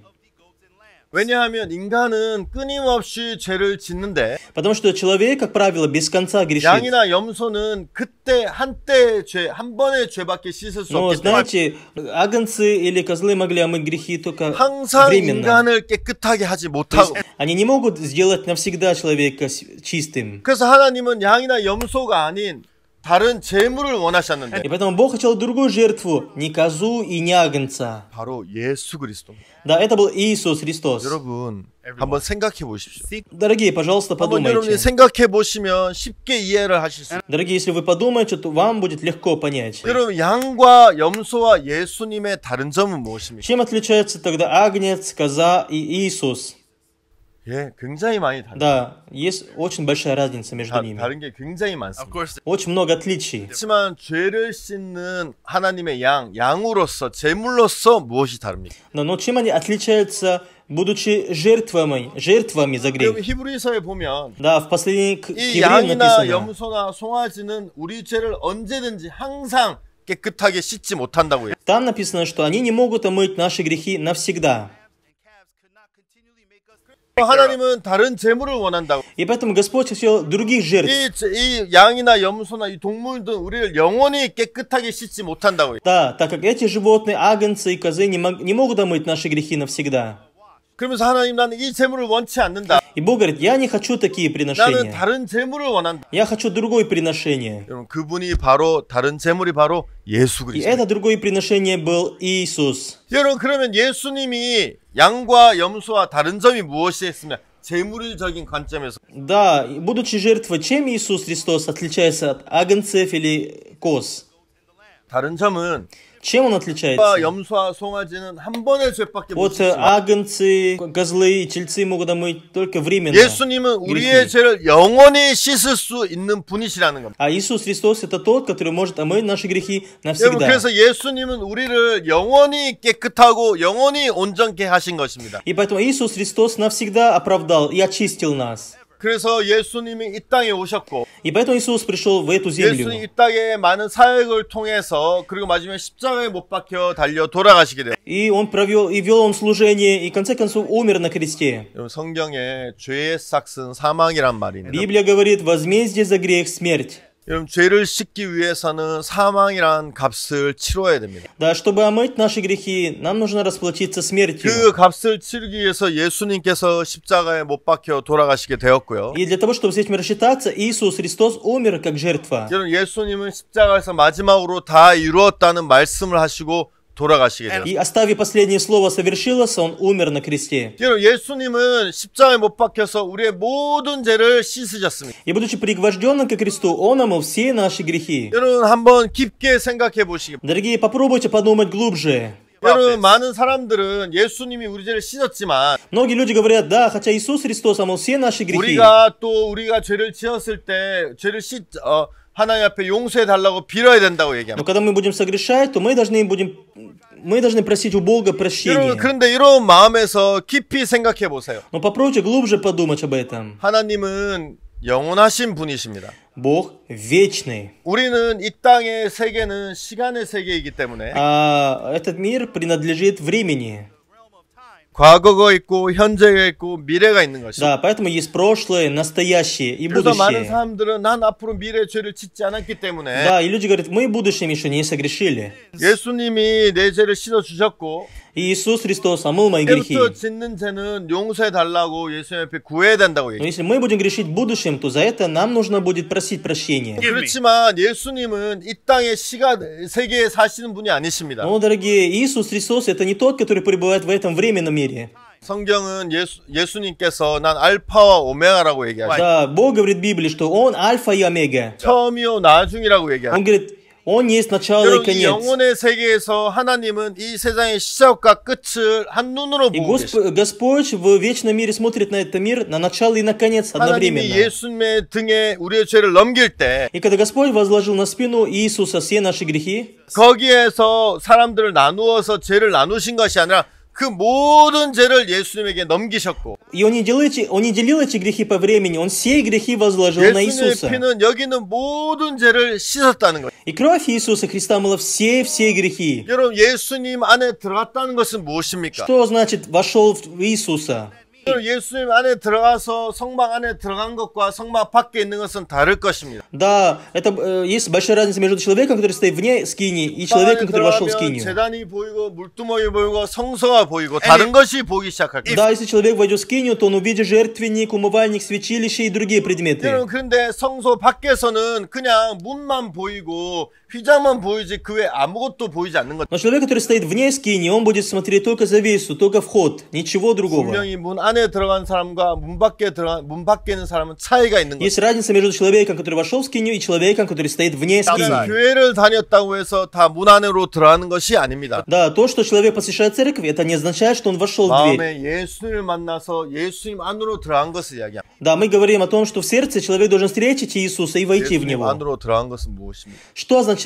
왜냐하면 인간은 끊임없이 죄를 짓는데 Потому что человек, как правило, без конца грешит. 양이나 염소는 그때 한때의 죄, 한 번의 죄밖에 씻을 수 Но, 없기 때문에 знаете, агнцы или козлы могли омыть грехи только 항상 временно. 인간을 깨끗하게 하지 못하고 Они не могут сделать навсегда человека чистым. 그래서 하나님은 양이나 염소가 아닌 다른 제물을 원하셨는데 И поэтому Бог хотел другую жертву, не козу и не агнца. 바로 예수 그리스도입니다. Да, это был Иисус Христос. 여러분 한번 생각해 보십시오. Дорогие, пожалуйста, 한번 여러분이 подумайте. 생각해 보시면 쉽게 이해를 하실 수 있어요. Дорогие, если вы подумаете, то вам будет легко понять. 여러분 양과 염소와 예수님의 다른 점은 무엇입니까? Чем отличается тогда агнец, коза и Иисус? 예, 굉장히 많이 다릅니다. Да, есть очень большая разница между ними. 다른 게 굉장히 많습니다. Очень много отличий. 그렇지만 죄를 씻는 하나님의 양으로서 제물로서 무엇이 다릅니까? Но чем они отличаются, будучи жертвами за грех? 여러분 히브리서에 보면 Да, в последней к 이 евреям 양이나 написано. 염소나 송아지는 우리 죄를 언제든지 항상 깨끗하게 씻지 못한다고 해요. Там написано, что они не могут омыть наши грехи навсегда. 하나님은 다른 제물을 원한다고. И поэтому Господь хотел других жертв. 이 양이나 염소나 이 동물들은 우리를 영원히 깨끗하게 씻지 못한다고 해요. Да, так как эти животные, агнцы и козы не могут омыть наши грехи навсегда. 그러면서 하나님 나는 이 제물을 원치 않는다. И Бог говорит, я не хочу такие 나는 приношения. 다른 제물을 원한다. Я хочу другое приношение. 여러분 그분이 바로 다른 제물이 바로 예수 И 그리스도. это другое приношение был Иисус. 여러분 그러면 예수님이 양과 염소와 다른 점이 무엇이 있으면 제물적인 관점에서 Да, и будучи жертвой, чем Иисус Христос отличается от агнцев или коз? 다른 점은 Чем он 양과 отличается? 염소와 송아지는 한 번의 죄밖에 못 Вот 씻지만 агнцы, козлы и тельцы могут омыть только временно. 예수님은 우리의 죄를 영원히 씻을 수 있는 분이시라는 겁니다. А Иисус Христос это тот, который может омыть наши грехи 여러분 навсегда. 그래서 예수님은 우리를 영원히 깨끗하고 영원히 온전케 하신 것입니다. И поэтому Иисус Христос навсегда оправдал и очистил нас. 그래서 예수님이 이 땅에 오셨고 И поэтому Иисус пришел в эту землю. 예수님 이 땅에 많은 사역을 통해서 그리고 마지막에 십자가에 못 박혀 달려 돌아가시게 돼요. И он провел, и вел он служение, и в конце концов умер на кресте. 여러분 성경에 죄의 삭은 사망이란 말이 있는데 Библия говорит, возмездие за грех — смерть. 여러분 죄를 씻기 위해서는 사망이란 값을 치러야 됩니다. Да, чтобы омыть наши грехи, нам нужно расплатиться смертью. 그 값을 치르기 위해서 예수님께서 십자가에 못 박혀 돌아가시게 되었고요. И для того, чтобы с этим рассчитаться, Иисус Христос умер как жертва. 여러분 예수님은 십자가에서 마지막으로 다 이루었다는 말씀을 하시고 돌아가시게 되었습니다. И оставив последнее слово совершилось, он умер на кресте. 여러분 예수님은 십자가에 못 박혀서 우리의 모든 죄를 씻으셨습니다. И будучи пригвожденным ко кресту, он омыл все наши грехи. 여러분 한번 깊게 생각해 보시기 바랍니다. Дорогие, попробуйте подумать глубже. 여러분 많은 사람들은 예수님이 우리 죄를 씻었지만 Многие люди говорят, да, хотя Иисус Христос омыл все наши грехи. 우리가 죄를 지었을 때 죄를 하나님 앞에 용서해 달라고 빌어야 된다고 Но 얘기합니다. когда мы будем согрешать, то мы должны просить у Бога 여러분 прощения. 그런데 이런 마음에서 깊이 생각해 보세요. Но попробуйте глубже подумать об этом. 하나님은 영원하신 분이십니다. Бог вечный. 우리는 이 땅의 세계는 시간의 세계이기 때문에 А этот мир принадлежит времени. 과거가 있고 현재가 있고 미래가 있는 것이죠. Да, поэтому есть прошлое, настоящее и 그래서 많은 будущее. 사람들은 난 앞으로 미래 죄를 짓지 않았기 때문에 Да, и люди говорят, мы в будущем еще не согрешили. 예수님이 내 죄를 씻어 주셨고 И Иисус Христос омыл мои грехи. 이제부터 짓는 죄는 용서해 달라고 예수님 앞에 구해야 된다고 Но 얘기해요. если мы будем грешить в будущем, то за это нам нужно будет просить прощения. 그렇지만 예수님은 이 땅의 세계에 사시는 분이 아니십니다. Но, дорогие, Иисус Христос это не тот, который пребывает в этом временном мире. 성경은 예수님께서 난 알파와 오메가라고 얘기하시죠. Да, Бог говорит в Библии, что Он альфа и омега. 처음이요 나중이라고 얘기하시죠. Он говорит, Он есть начало и 여러분, 이 конец. 영혼의 세계에서 하나님은 이 세상의 시작과 끝을 한눈으로 И 보고 계십니다. Господь в вечном мире смотрит на этот мир, на начало и на конец 하나님이 одновременно. 예수님의 등에 우리의 죄를 넘길 때 И когда Господь возложил на спину Иисуса все наши грехи, 거기에서 사람들을 나누어서 죄를 나누신 것이 아니라 그 모든 죄를 예수님에게 넘기셨고 и Он не делил эти грехи по времени, Он все грехи возложил на 예수님의 Иисуса. 피는 여기 있는 모든 죄를 씻었다는 거예요. И кровь Иисуса Христа мыла все грехи. 여러분 예수님 안에 들어갔다는 것은 무엇입니까? Что значит вошел в Иисуса? 여러분, 예수님 안에 들어가서 성막 안에 들어간 것과 성막 밖에 있는 것은 다를 것입니다. Да, это есть большая разница между человеком, который стоит вне скинии, и человеком, который вошел в 들어가면 скинию. 제단이 보이고 물두멍이 보이고 성소가 보이고 다른 것이 보기 시작할 거예요. Да, если человек войдет в скинию, то он увидит жертвенник, умывальник, святилище и другие предметы. 여러분 그런데 성소 밖에서는 그냥 문만 보이고 휘장만 보이지 그 외 아무것도 보이지 않는 것. Но человек, который стоит вне скинии, он будет смотреть только завесу, только вход, ничего другого. 분명히 문 안에 들어간 사람과 문 밖에 있는 사람은 차이가 있는 거예요. Есть разница между человеком, который вошел в скинию, и человеком, который стоит вне скинии. 교회를 다녔다고 해서 다 문 안으로 들어가는 것이 아닙니다. Да, то, что человек посещает церковь, это не означает, что он вошел в дверь. 마음에 예수님을 만나서 예수님 안으로 들어간 것을 이야기합니다. Да, мы говорим о том, что в сердце человек должен встретить Иисуса и войти в 예수님 Него. 안으로 들어간 것은 무엇입니까? Что означает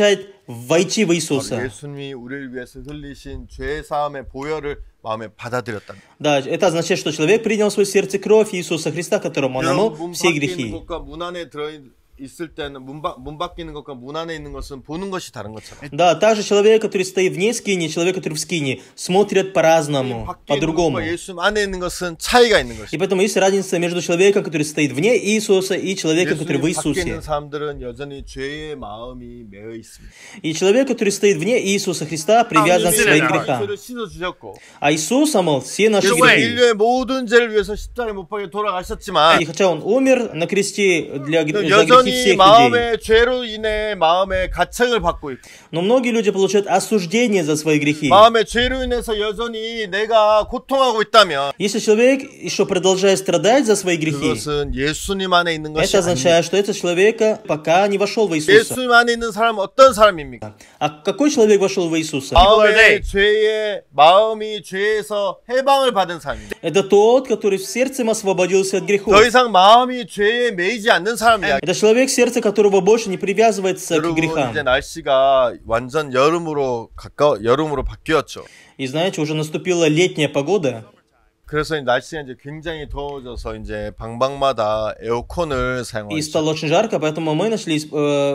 войти в Иисуса? 예수님이 우리를 위해서 흘리신 죄 사함의 보혈을 마음에 받아들였다. Да, это означает, что человек принял в свое сердце кровь Иисуса Христа, которому он омыл 문 все 밖에 있는 грехи. 것과 문 안에 들어 있을 때는 문 밖에 있는 것과 문 안에 있는 것은 보는 것이 다른 것처럼. Да, также человек, который стоит вне скини, человек, который в скине, смотрят по-разному, 밖에 있는 по-другому. 것과 예수님 안에 있는 것은 차이가 있는 И 것이죠. поэтому есть разница между человеком, который стоит вне Иисуса, и человеком, который в 예수님 밖에 있는 Иисусе. 사람들은 여전히 죄의 마음이 매여 있습니다. И человек, который стоит вне Иисуса Христа, привязан к своим грехам. 죄를 씻어 주셨고, А Иисус омыл все наши 예수님 грехи. 인류의 모든 죄를 위해서 십자가에 못 박혀 돌아가셨지만 И хотя Он умер на кресте за грехи 여전히 всех людей, 마음의 죄로 인해 마음의 가책을 받고 있고, но многие люди получают осуждение за свои грехи. 마음의 죄로 인해서 여전히 내가 고통하고 있다면 Если человек еще продолжает страдать за свои грехи, 그것은 예수님 안에 있는 것이 это 아닙니다. означает, что этот человек пока не вошел в Иисуса. 예수님 안에 있는 사람은 어떤 사람입니까? А какой человек вошел в Иисуса? 마음의 죄의 마음이 죄에서 해방을 받은 사람입니다. Это тот, который в сердце освободился от грехов. 더 이상 마음이 죄에 매이지 않는 사람이야. Это человек, сердце которого больше не привязывается к 여러분 грехам. 이제 날씨가 완전 여름으로 바뀌었죠. И знаете, уже наступила летняя погода, 그래서 날씨가 이제 굉장히 더워져서 이제 방방마다 에어컨을 и 사용하죠. стало очень жарко, поэтому мы начали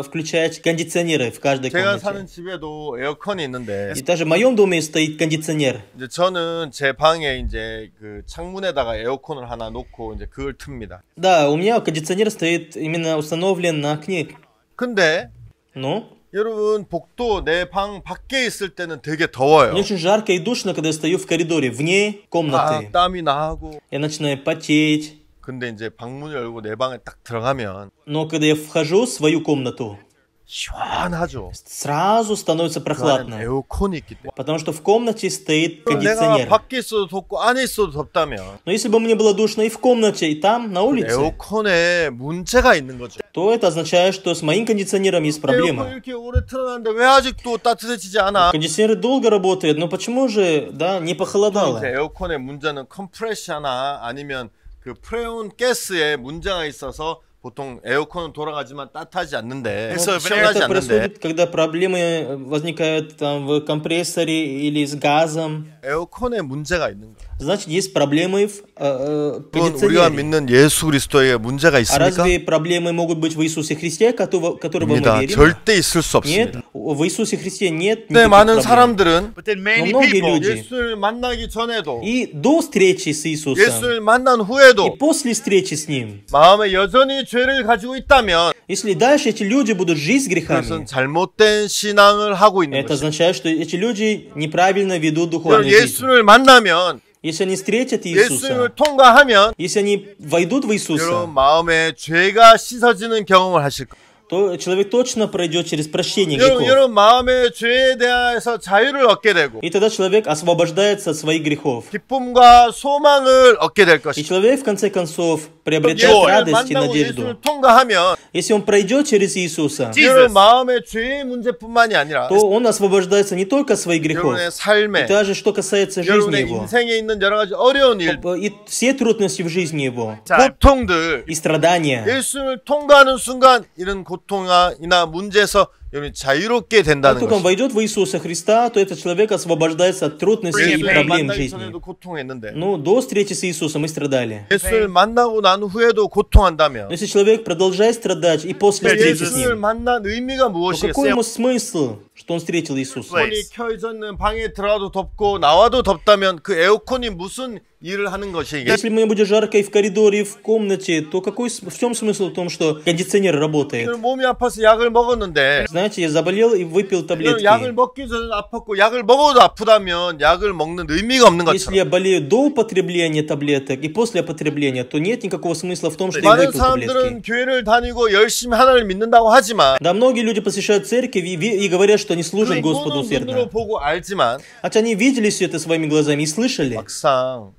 включать кондиционеры в каждой 제가 комнате. 사는 집에도 에어컨이 있는데 И даже в моем доме стоит кондиционер. 이제 저는 제 방에 이제 그 창문에다가 에어컨을 하나 놓고 이제 그걸 틉니다. Да, у меня кондиционер стоит именно установлен на окне. 근데 Ну, 여러분 복도 내 방 밖에 있을 때는 되게 더워요. мне очень жарко и душно, когда я стою в коридоре, вне комнаты. 땀이 나고. Я начинаю потеть. 근데 이제 방문을 열고 내 방에 딱 들어가면 Но когда я вхожу в свою комнату, 시원하죠. сразу становится 그 안에 прохладно. 에어컨이 있기 때문에. Потому что в комнате стоит 내가 кондиционер. 밖에 있어도 덥고 안에 있어도 덥다면 Но если бы мне было душно и в комнате, и там, на улице, 에어컨에 문제가 있는 거죠. то это означает, что с моим кондиционером есть 에어컨 проблема. 이렇게 오래 틀어놨는데 왜 아직도 따뜻해지지 않아? Кондиционер долго работает, но почему же, да, не похолодало? 이제 에어컨의 문제는 컴프레셔나 아니면 그 프레온 가스에 문제가 있어서 보통 에어컨은 돌아가지만 따뜻하지 않는데 Ну, 시원하지 это 않는데 происходит, когда проблемы возникают там в компрессоре или с газом. 에어컨에 문제가 있는 거예요. Значит, есть проблемы в 그건 우리가 кондиционере. 믿는 예수 그리스도에 문제가 А 있습니까? разве проблемы могут быть в Иисусе Христе, которого мы 입니다. верим? 절대 있을 수 Нет, 없습니다. в Иисусе Христе нет 근데 никаких 많은 проблем. 사람들은 But then Но many многие people, люди 예수를 만나기 전에도 и до встречи с Иисусом, 예수를 만난 и 후에도 после встречи с Ним, 마음에 여전히 죄를 가지고 있다면 если дальше эти люди будут жить с 그것은 грехами, 잘못된 신앙을 하고 있는 это 것입니다. означает, что эти люди неправильно ведут духовную жизнь. 예수를 만나면 Если они встретят Иисуса, 예수를 통과하면 если они войдут в 여러분 Иисуса, 마음에 죄가 씻어지는 경험을 하실 거예요. то человек точно пройдет через прощение 여러분, грехов. 여러분 마음의 죄에 대해서 자유를 얻게 되고 И тогда человек освобождается от своих грехов. 기쁨과 소망을 얻게 될 И 것이다. человек, в конце концов, приобретает 예수를 радость и 만나고 надежду. 예수를 통과하면 Если он пройдет через Иисуса, 여러분 마음의 죄의 문제뿐만이 아니라 то он освобождается не только от своих грехов, 여러분의 삶에 и даже что касается жизни 여러분의 его, 인생에 있는 여러 가지 어려운 일, и все трудности в жизни его, 고통들 и страдания. 예수를 통과하는 순간 이런 고통이나 문제에서 여러분이 자유롭게 Как 된다는 только он 것이죠. войдет в Иисуса Христа, то этот человек освобождается от трудностей и 예수를 проблем в 만나기 жизни. 전에도 고통했는데 Ну, до встречи с Иисусом мы страдали. 예수를 만나고 난 후에도 고통한다면 Но если человек продолжает страдать и после встречи с 예수를 Ним, 만난 의미가 то какой 무엇이겠어요? ему смысл, что он встретил Иисуса? 에어컨이 켜져 있는 방에 들어가도 덥고 나와도 덥다면 그 에어컨이 무슨 일을 하는 것이겠어요? Если мне будет жарко и в коридоре, и в комнате, то в чем смысл в том, что кондиционер работает? 몸이 아파서 약을 먹었는데 Знаете, я заболел и выпил 약을 таблетки. 먹기 전에 아팠고 약을 먹어도 아프다면 약을 먹는 의미가 없는 Если 것처럼 я болею до употребления таблеток и после употребления, то нет никакого смысла в том, что я 많은 выпил 사람들은 таблетки. 교회를 다니고 열심히 하나님을 믿는다고 하지만 Да, многие люди посещают церковь и говорят, что они 그 служат Господу 눈으로 усердно. 보고 알지만 Хотя они видели все это своими глазами и слышали. 막상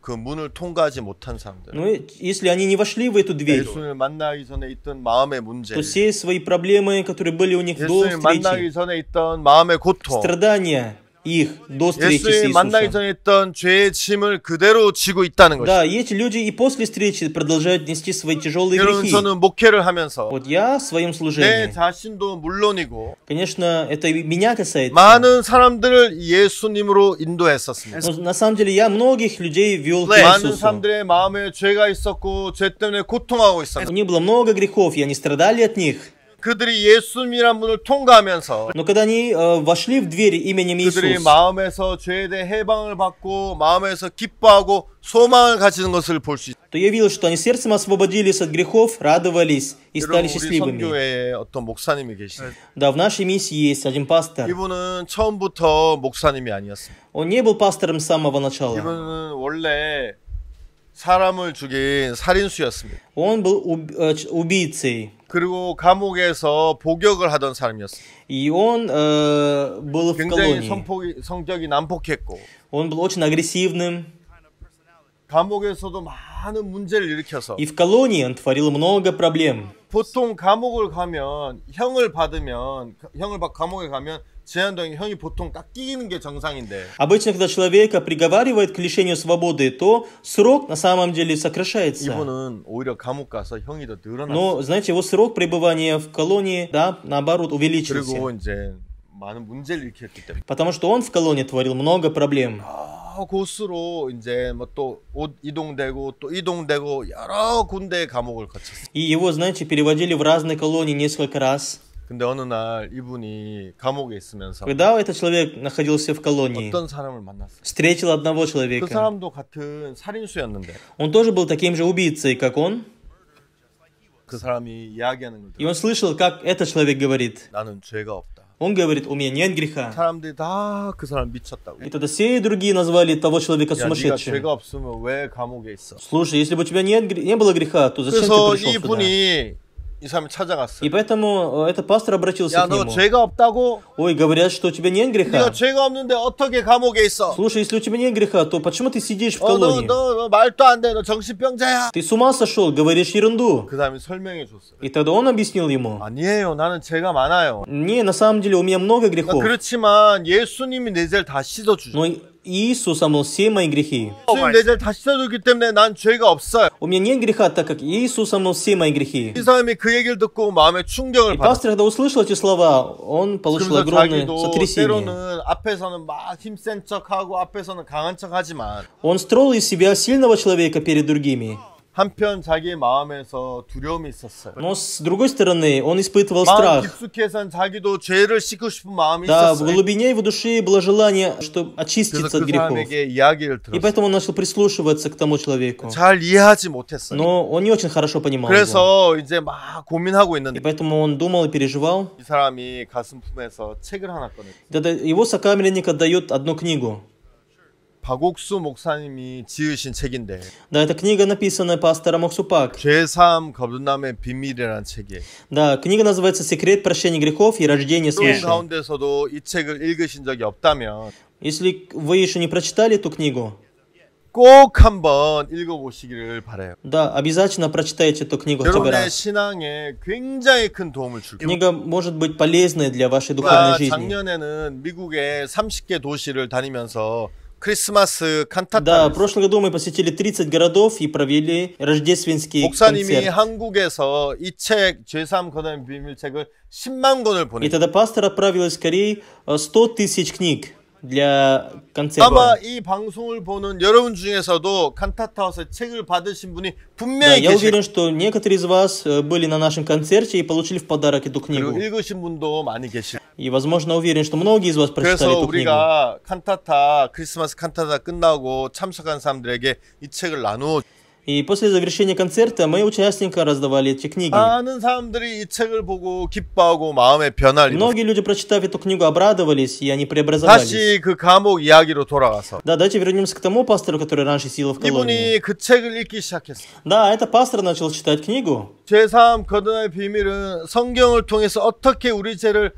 그 문을 통과하지 못한 사람들 Но если они не вошли в эту дверь, 예수를 만나기 전에 있던 마음의 문제 то все свои проблемы, которые были у них до 예수를 만나기 встречи, 전에 있던 마음의 고통 страдания их до встречи с 예수를 만나기 Иисусом. 전에 있던 죄의 짐을 그대로 지고 있다는 것이죠. Да, и эти люди и после встречи продолжают нести свои тяжелые 여러분 грехи. 저는 목회를 하면서 Вот я в своем 내 служении, 자신도 물론이고 конечно, это и меня касается. 많은 사람들을 예수님으로 인도했었습니다. Но на самом деле я многих людей вел к 많은 Иисусу. 사람들의 마음에 죄가 있었고 죄 때문에 고통하고 У 있었는데 них было много грехов, и они страдали от них. 그들이 예수님이란 문을 통과하면서 Но когда они вошли в дверь именем 그들이 Иисус, 마음에서 죄에 대해 해방을 받고 마음에서 기뻐하고 소망을 가지는 것을 볼 수 있어요. то я видел, что они сердцем освободились от грехов, радовались и 여러분 стали 우리 счастливыми. 선교회에 어떤 목사님이 계시죠. Да, в нашей миссии есть один пастор. 이분은 처음부터 목사님이 아니었습니다. Он не был пастором с самого начала. 이분은 원래 사람을 죽인 살인수였습니다. Он был убийцей. 그리고 감옥에서 복역을 하던 사람이었습니다. И он был в 굉장히 колонии. 성격이 난폭했고 Он был очень агрессивным. 감옥에서도 많은 문제를 일으켜서 И в колонии он творил много проблем. 보통 감옥을 가면 형을 받으면 감옥에 가면 제한동안 형이 보통 깎이는 게 정상인데 Обычно, когда человека приговаривают к лишению свободы, то срок на самом деле сокращается. 이분은 오히려 감옥 가서 형이 더 늘어났어요. Но, знаете, его срок пребывания в колонии, да, наоборот, увеличился. 그리고 이제 많은 문제를 일으켰기 때문에 Потому что он в колонии творил много проблем. 곳으로 이제 뭐 또 옷 이동되고 또 이동되고 여러 군데 감옥을 거쳤어요. И его, знаете, переводили в разные колонии несколько раз. 근데 어느 날 이분이 감옥에 있으면서 Когда этот человек находился в колонии, 어떤 사람을 만났어요. встретил одного 그 человека. 사람도 같은 살인수였는데 Он тоже был таким же убийцей, как он. 그 사람이 이야기하는 걸 И он слышал, как этот человек говорит. 나는 죄가 없다. Он говорит, у меня нет греха. 사람들이 다 그 사람 미쳤다고. И тогда все другие назвали того человека 야, 네가 сумасшедшим. 죄가 없으면 왜 감옥에 있어? Слушай, если бы у тебя не было греха, то зачем 그래서 ты пришел сюда? 이분이 이 사람을 찾아갔어요. И поэтому этот пастор обратился 야, к 너 нему. 죄가 없다고? Ой, говорят, что у тебя нет 네가 греха. 죄가 없는데 어떻게 감옥에 있어? Слушай, если у тебя нет греха, то почему ты сидишь в 너 колонии? 말도 안 돼. 너 정신병자야. Ты с ума сошел, говоришь ерунду. 그 사람이 설명해 줬어요. И тогда он объяснил ему. 아니에요. 나는 죄가 많아요. Не, на самом деле у меня много грехов. 그렇지만 예수님이 내 죄를 다 씻어주죠. Но Иисус омыл все мои грехи. 예수님 내 죄를 다 씻어주기 때문에 난 죄가 없어요. У меня нет греха, так как Иисус омыл все мои грехи. 이 사람이 그 얘기를 듣고 마음에 충격을 И 받았어요. пастор, когда услышал эти слова, он получил 그래서 огромное 자기도 сотрясение. 때로는 앞에서는 막 힘센 척하고 앞에서는 강한 척하지만 Он строил из себя сильного человека перед другими. 한편 자기의 마음에서 두려움이 있었어요. Но с другой стороны, он испытывал 마음 страх. 깊숙이선 자기도 죄를 씻고 싶은 마음이 Да, в 있었어요. глубине его души было желание, чтобы 그래서 очиститься от 그 грехов. 사람에게 이야기를 И 들었어요. поэтому он начал прислушиваться к тому человеку. 잘 이해하지 못했어요. Но он не очень хорошо понимал его. 그래서 이제 막 고민하고 И 있는데 поэтому он думал и переживал. 이 사람이 가슴 품에서 책을 하나 꺼냈어요. Тогда его сокамерник отдает одну книгу. 박옥수 목사님이 지으신 책인데 Да, эта книга, написанная пастором Оксупак. 죄사함 거듭남의 비밀이라는 책이에요. Да, книга называется «Секрет прощения грехов и рождения 여러분 свыше». 가운데서도 이 책을 읽으신 적이 없다면 Если вы еще не прочитали эту книгу, 꼭 한번 읽어보시기를 바라요. да, обязательно прочитайте эту книгу хотя бы 여러분의 раз. 신앙에 굉장히 큰 도움을 줄 거예요. Книга может быть полезной для вашей духовной жизни. 작년에는 미국의 30개 도시를 다니면서 크리스마스 Да, 칸타타를 в прошлом году мы посетили 30 городов и провели рождественский 목사님이 концерт. 한국에서 이 책 죄사함 거듭남의 비밀 책을 10만 권을 И 보냈어요. тогда пастор отправил из Кореи 100 тысяч книг для 아마 концерта. 이 방송을 보는 여러분 중에서도 칸타타에서 책을 받으신 분이 Да, 분명히 я 계실 уверен, что некоторые из вас были на нашем концерте и получили в подарок эту 그리고 книгу. 읽으신 분도 많이 계실 И, возможно, уверен, что многие из вас прочитали 그래서 эту книгу. 우리가 칸타타 크리스마스 칸타타 끝나고 참석한 사람들에게 이 책을 나누어 И после завершения концерта мы участникам раздавали эти книги. 많은 사람들이 이 책을 보고 기뻐하고 마음의 변화를 입었어요. Многие люди, прочитав эту книгу, обрадовались, и они преобразовались. 다시 그 감옥 이야기로 돌아가서 Да, давайте вернемся к тому пастору, который раньше сидел в колонии. 이분이 그 책을 읽기 시작했어요. Да, это пастор начал читать книгу. 죄사함 거듭남의 비밀은 성경을 통해서 어떻게 우리 죄를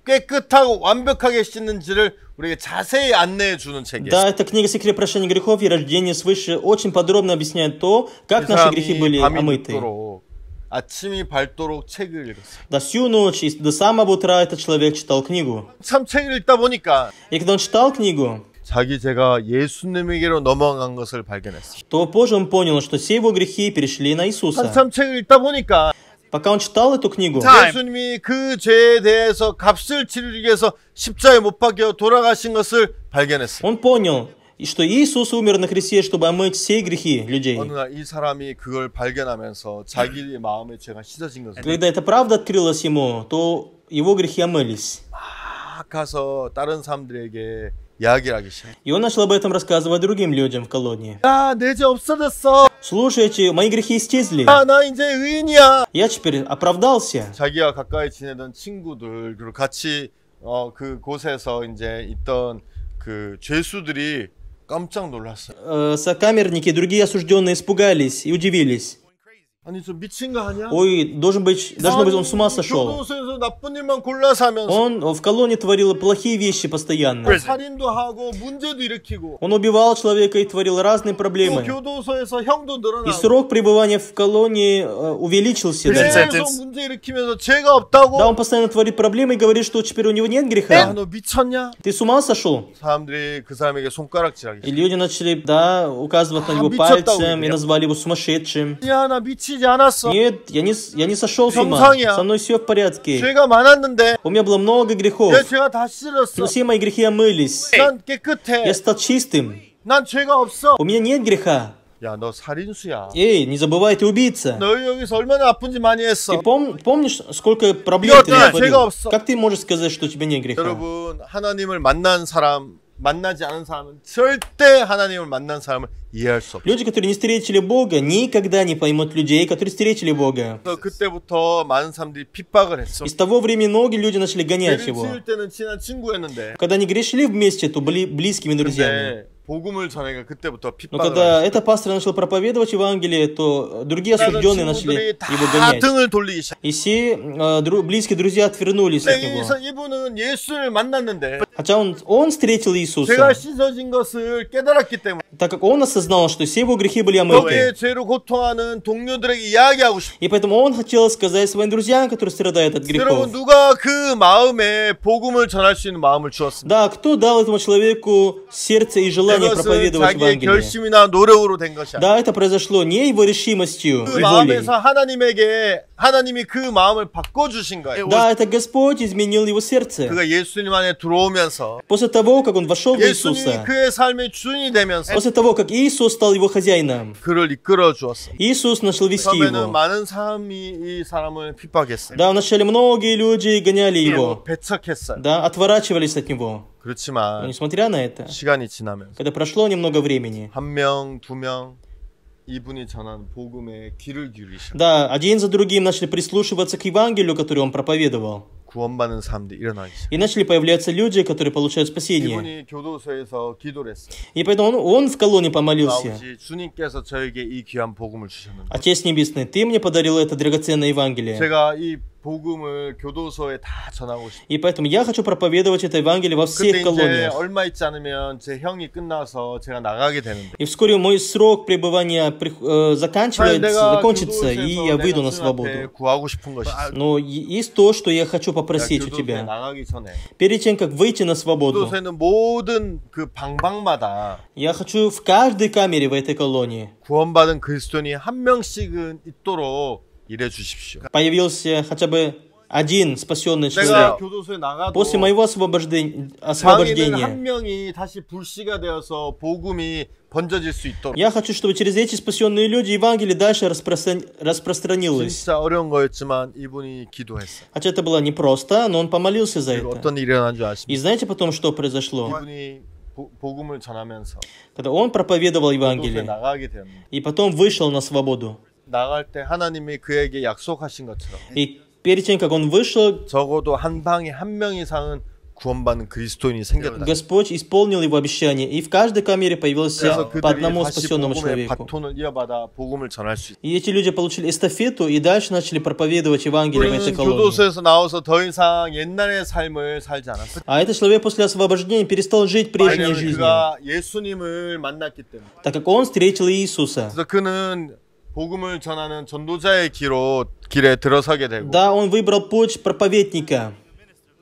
깨끗하고 완벽하게 씻는지를 우리에게 자세히 안내해 주는 책이에요. Да, эта книга «Секрет прощения грехов и рождения свыше» очень подробно объясняет то, как наши грехи были 밤이 омыты. 늦도록 아침이 밝도록 책을 읽었어요. Да, всю ночь и до самого утра этот человек читал книгу. 참 책을 읽다 보니까 И когда он читал книгу, 자기 죄가 예수님에게로 넘어간 것을 발견했어요. то позже он понял, что все его грехи перешли на Иисуса. 한참 책을 읽다 보니까 Пока он читал эту книгу, 예수님이 그 죄에 대해서 값을 치르기 위해서 십자가에 못 박혀 돌아가신 것을 발견했어요. он понял, что Иисус умер на кресте, чтобы омыть все грехи людей. 어느 날 이 사람이 그걸 발견하면서 자기 마음의 죄가 씻어진 것을 Когда эта правда открылась ему, то его грехи омылись. 막 가서 다른 사람들에게 이야기를 하기 시작해요. И он начал об этом рассказывать другим людям в колонии. 야, 내 죄 없어졌어. Слушайте, мои грехи исчезли. 야, 나 이제 의인이야. Я теперь оправдался. 자기와 가까이 지내던 친구들 그리고 같이 그 곳에서 이제 있던 그 죄수들이 깜짝 놀랐어요. Сокамерники и другие осужденные испугались и удивились. 아니 저 미친 거 아니야? Ой, должно быть, он с ума сошел. 교도소에서 나쁜 일만 골라서 하면서 Он в колонии творил плохие вещи постоянно. 살인도 하고 문제도 일으키고 Он убивал человека и творил разные 또 проблемы. 교도소에서 형도 И 늘어나고 срок пребывания в колонии увеличился даже. 계속 문제 일으키면서 죄가 없다고 Да, он постоянно творит проблемы и говорит, что теперь у него нет 야, греха. 너 미쳤냐? Ты с ума сошел? 사람들이 그 사람에게 손가락질하기 И люди начали, да, указывать на него 미쳤다고 пальцем и 그래요. назвали его сумасшедшим. 야, 나 미치지 않았어. Нет, я не сошел с ума. 정상이야. Со мной все в порядке. 죄가 많았는데 У меня было много грехов. 내 죄가 다 씻었어. Но все мои грехи омылись. 난 깨끗해. Я стал чистым. 난 죄가 없어. У меня нет греха. 야, 너 살인수야. Эй, не забывай, ты убийца. 너희 여기서 얼마나 아픈 짓 많이 했어. Ты помнишь, сколько проблем ты 죄가 натворил? 없어. Как ты можешь сказать, что у тебя нет греха? 여러분, 하나님을 만난 사람, 만나지 않은 사람은 절대 하나님을 만난 사람을 이해할 수 없어요. Люди, которые не встретили Бога, никогда не поймут людей, которые встретили Бога. 그래서 그때부터 많은 사람들이 핍박을 했어. И с того времени многие люди начали гонять 죄를 его. 지을 때는 친한 친구였는데 Когда они грешили вместе, то были близкими друзьями. 근데 복음을 전하니까 그때부터 Но 핍박을 когда этот пастор начал проповедовать Евангелие, то другие осужденные начали 친구들이 다 его гонять. 등을 돌리기 시작. И все близкие друзья отвернулись от него. 그래서 이분은 예수를 만났는데 Хотя он встретил Иисуса, 죄가 씻어진 것을 깨달았기 때문에 так как он осознал, что все его грехи были омыты. 너의 죄로 고통하는 동료들에게 이야기하고 싶어. И поэтому он хотел сказать своим друзьям, которые страдают от грехов. 여러분 누가 그 마음에 복음을 전할 수 있는 마음을 주었습니까? Да, кто дал этому человеку сердце и желание 그것은 проповедовать 자기의 Евангелие? 결심이나 노력으로 된 것이 아니야. Да, это произошло не его решимостью 그 и волей. 마음에서 하나님이 그 마음을 바꿔주신 거예요. Да, это Господь изменил его сердце. 그가 예수님 안에 들어오면서 После того, как он вошел в 예수님이 Иисуса, 그의 삶의 주인이 되면서 после того, как Иисус стал его хозяином, 그를 이끌어 주었어요. Иисус начал вести 처음에는 его. 많은 사람이 이 사람을 핍박했어요. Да, вначале многие люди гоняли его, 배척했어요. да, отворачивались от него. Но 그렇지만 несмотря на это, 시간이 지나면서 когда прошло немного времени, 한 명, 두 명 이분이 전하는 복음에 귀를 기울이셔. да, один за другим начали прислушиваться к Евангелию, которое он проповедовал. 구원받는 사람들이 일어나기 시작. И начали появляться люди, которые получают спасение. 이분이 교도소에서 기도를 했어요. И поэтому он в колонии помолился. 아버지, 주님께서 저에게 이 귀한 복음을 주셨는데 Отец Небесный, Ты мне подарил это драгоценное Евангелие. 제가 이 복음을 교도소에 다 전하고 싶어요. И поэтому я хочу проповедовать это Евангелие во 근데 всех 이제 колониях. 얼마 있지 않으면 제 형이 끝나서 제가 나가게 되는데 И вскоре мой срок пребывания закончится, и я выйду на 교도소에서 свободу. 구하고 싶은 것이 있어요. Но есть то, что я хочу попросить у 교도소에 тебя. 나가기 전에 Перед тем, как выйти на свободу, 교도소에는 모든 그 방방마다 я хочу в каждой камере в этой колонии 구원받은 그리스도인이 한 명씩은 있도록 일해 주십시오. появился хотя бы один спасенный 내가 человек. 교도소에 나가도 После моего 장인은 한 освобождения, 명이 다시 불씨가 되어서 복음이 번져질 수 있도록. я хочу, чтобы через эти спасенные люди Евангелие дальше распространилось. 진짜 어려운 거였지만 이분이 기도했어요. Хотя это было непросто, но он помолился за 그리고 это. 어떤 일이 일어난 줄 И 아십니까? знаете потом, что произошло? 이분이 복음을 전하면서 Когда он проповедовал 교도소에 Евангелие, 나가게 되었는데 и потом вышел на свободу. 나갈 때 하나님이 그에게 약속하신 것처럼 И перед тем, как он вышел, 적어도 한 방에 한 명 이상은 구원받는 그리스도인이 생겼다. Господь исполнил его обещание, и в каждой камере появился 그래서 по 그들이 одному 다시 спасенному 복음의 человеку. 바톤을 이어받아 복음을 전할 수 있다. И эти люди получили эстафету и дальше начали проповедовать Евангелие в этой 우리는 колонии. 교도소에서 나와서 더 이상 옛날의 삶을 살지 않았어요. А этот человек после освобождения перестал жить прежней 왜냐하면 жизнью, 그가 예수님을 만났기 때문에. так как он встретил Иисуса. 그래서 그는 복음을 전하는 전도자의 길에 들어서게 되고 Да, он выбрал путь проповедника.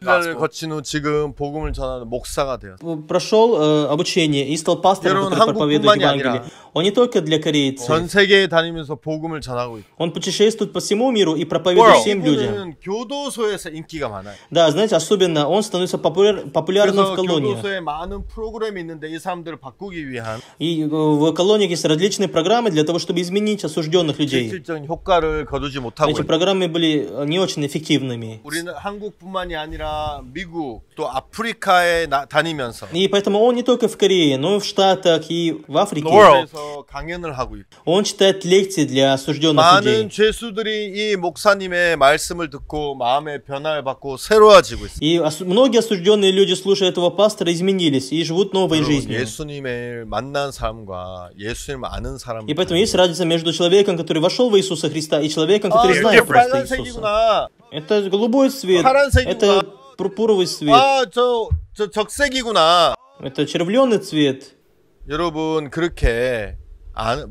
를 거친 후 지금 복음을 전하는 목사가 되었어요. Прошел обучение и стал пастором, 여러분, который проповедует 한국뿐만이 Евангелие. 아니라 Он не только для корейцев. 전 세계에 다니면서 복음을 전하고 있고 Он путешествует по всему миру и проповедует всем людям. 이분은 교도소에서 인기가 많아요. Да, знаете, особенно он становится популярным в 그래서 колониях. 교도소에 많은 프로그램이 있는데 이 사람들을 바꾸기 위한 И в колониях есть различные программы для того, чтобы изменить осужденных людей. 실질적인 효과를 거두지 못하고 Эти 있어요. программы были не очень эффективными. 우리는 한국뿐만이 아니라 미국 또 아프리카에 다니면서 И поэтому он не только в Корее, но и в Штатах и в Африке. 그래서 강연을 하고 있고 Он читает лекции для осужденных 많은 людей. 죄수들이 이 목사님의 말씀을 듣고 마음의 변화를 받고 새로워지고 있어요. И многие осужденные люди, слушая этого пастора, изменились и живут новой жизнью. 예수님을 만난 사람과 예수님을 아는 사람. И поэтому есть разница между человеком, который вошел в Иисуса Христа, и человеком, который знает просто Иисуса. 빨간색이구나. Это голубой цвет, 파란색이구나. это пурпуровый цвет, 저 적색이구나. это червленый цвет. 여러분 그렇게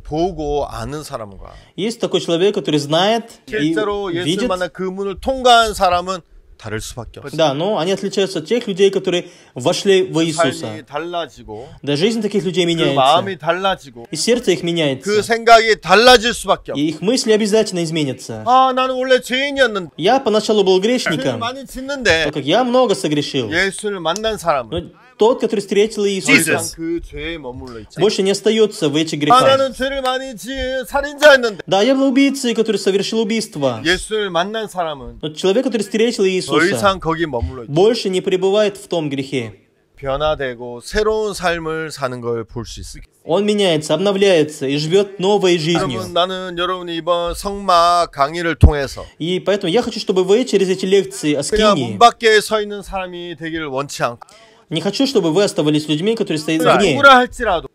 보고 아는 사람과 Есть такой человек, который знает и 실제로 예수를 видит. 만나 그 문을 통과한 사람은 다를 수밖에 없어요. Да, но они отличаются от тех людей, которые вошли в Иисуса. 삶이 달라지고 Да, жизнь таких людей 그 меняется. 마음이 달라지고 И сердце их 그 меняется. 생각이 달라질 수밖에 없어요. И их мысли обязательно изменятся. 나는 원래 죄인이었는데 Я поначалу был 죄를 грешником, 많이 짓는데 так как я много согрешил. 예수를 만난 사람은 Но тот, который встретил 더 Иисуса, 이상 그 죄에 머물러 있지. больше не остается в этих грехах. 나는 죄를 많이 지은 살인자였는데 Да, я был убийцей, который совершил убийство. 예수를 만난 사람은 Но человек, который встретил 더 Иисуса, 이상 거기 머물러 있지. больше не пребывает в том грехе. 변화되고 새로운 삶을 사는 걸 볼 수 있어요. Он меняется, обновляется и живет новой жизнью. 여러분, 나는 여러분이 이번 성막 강의를 통해서 И поэтому я хочу, чтобы вы через эти лекции о 그냥 скинии, 문 밖에 서 있는 사람이 되기를 원치 않고 не хочу, чтобы вы оставались людьми, которые стоят вне. 누구라 할지라도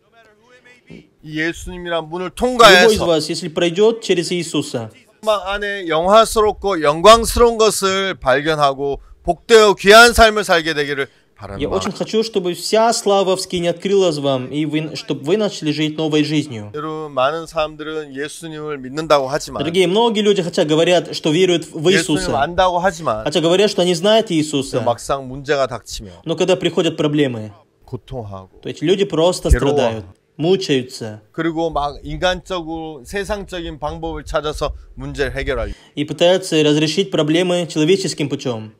이 예수님이란 문을 Любой из 통과해서 вас, если пройдет через Иисуса, 성막 안에 영화스럽고 영광스러운 것을 발견하고 복되어 귀한 삶을 살게 되기를 я 바랍니다. очень хочу, чтобы вся слава в скине открылась вам, и чтобы вы начали жить новой жизнью. 여러분 많은 사람들은 예수님을 믿는다고 하지만 Дорогие, многие люди хотя говорят, что веруют в 예수님을 Иисуса, 안다고 하지만 хотя говорят, что они знают Иисуса, 막상 문제가 닥치면 но когда приходят проблемы, 고통하고 то эти люди просто 괴로워. страдают, мучаются 그리고 막 인간적으로 세상적인 방법을 찾아서 문제를 해결하려 и пытаются разрешить проблемы человеческим путем.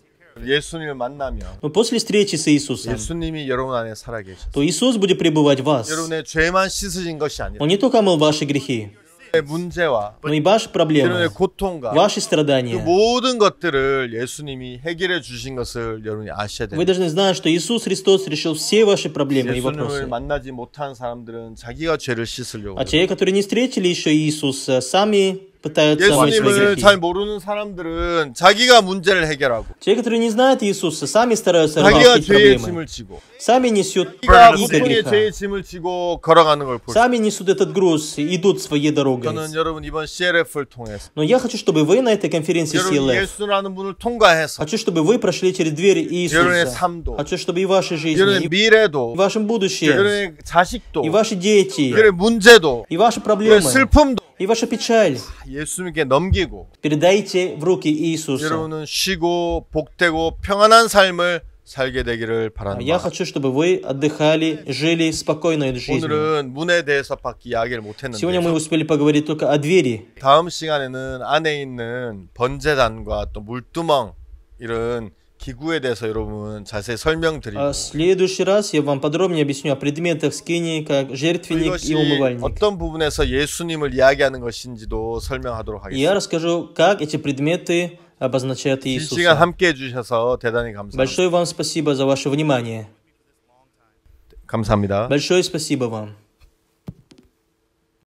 예수님을 만나면 Но после встречи с Иисусом, 예수님이 여러분 안에 살아계셔서 то Иисус будет пребывать в вас. 여러분의 죄만 씻으신 것이 아니라 Он не только омыл ваши грехи, 문제와 но и ваши проблемы, 여러분의 고통과 ваши 그 страдания. 모든 것들을 예수님이 해결해 주신 것을 여러분이 아셔야 Вы 됩니다. должны знать, что Иисус Христос решил все ваши проблемы и 예수님을 вопросы. 만나지 못한 사람들은 자기가 죄를 씻으려고 А те, которые не встретили еще Иисуса, сами пытаются омыть свои 예수님을 грехи. 잘 모르는 사람들은 자기가 문제를 해결하고 Те, которые не знают Иисуса, сами стараются 자기가 решить 죄의 проблемы. 짐을 지고 Сами несут 자기가 иго 고통의 греха. 죄의 짐을 지고 걸어가는 걸 볼 수 있어요. Сами несут этот груз и идут своей дорогой. 저는 여러분 이번 CLF를 통해서 Но я хочу, чтобы вы на этой конференции 여러분 CLF, 예수라는 문을 통과해서 хочу, чтобы вы прошли через двери 여러분의 Иисуса. 삶도 Хочу, чтобы и вашей жизни, 여러분의 и 미래도 вашем будущем, 여러분의 자식도 и ваши дети, 여러분의 문제도 и ваши 여러분의 проблемы, 슬픔도 и ваша печаль 예수님께 넘기고 передайте в руки Иисуса. 여러분은 쉬고 복되고 평안한 삶을 살게 되기를 바랍니다. Я хочу, чтобы вы отдыхали, жили спокойной жизнью. 오늘은 문에 대해서밖에 이야기를 Сегодня мы 못했는데 успели поговорить только о двери. 다음 시간에는 안에 있는 번제단과 또 물두멍 이런 기구에 대해서 여러분 자세히 설명드리고 А в следующий раз я вам подробнее объясню о предметах скинии, как жертвенник 이것이 и умывальник. 어떤 부분에서 예수님을 이야기하는 것인지도 설명하도록 И я 하겠습니다. расскажу, как эти предметы обозначают 이 시간 Иисуса. 함께 해주셔서 대단히 감사합니다. Большое вам спасибо за ваше внимание. 감사합니다. Большое спасибо вам.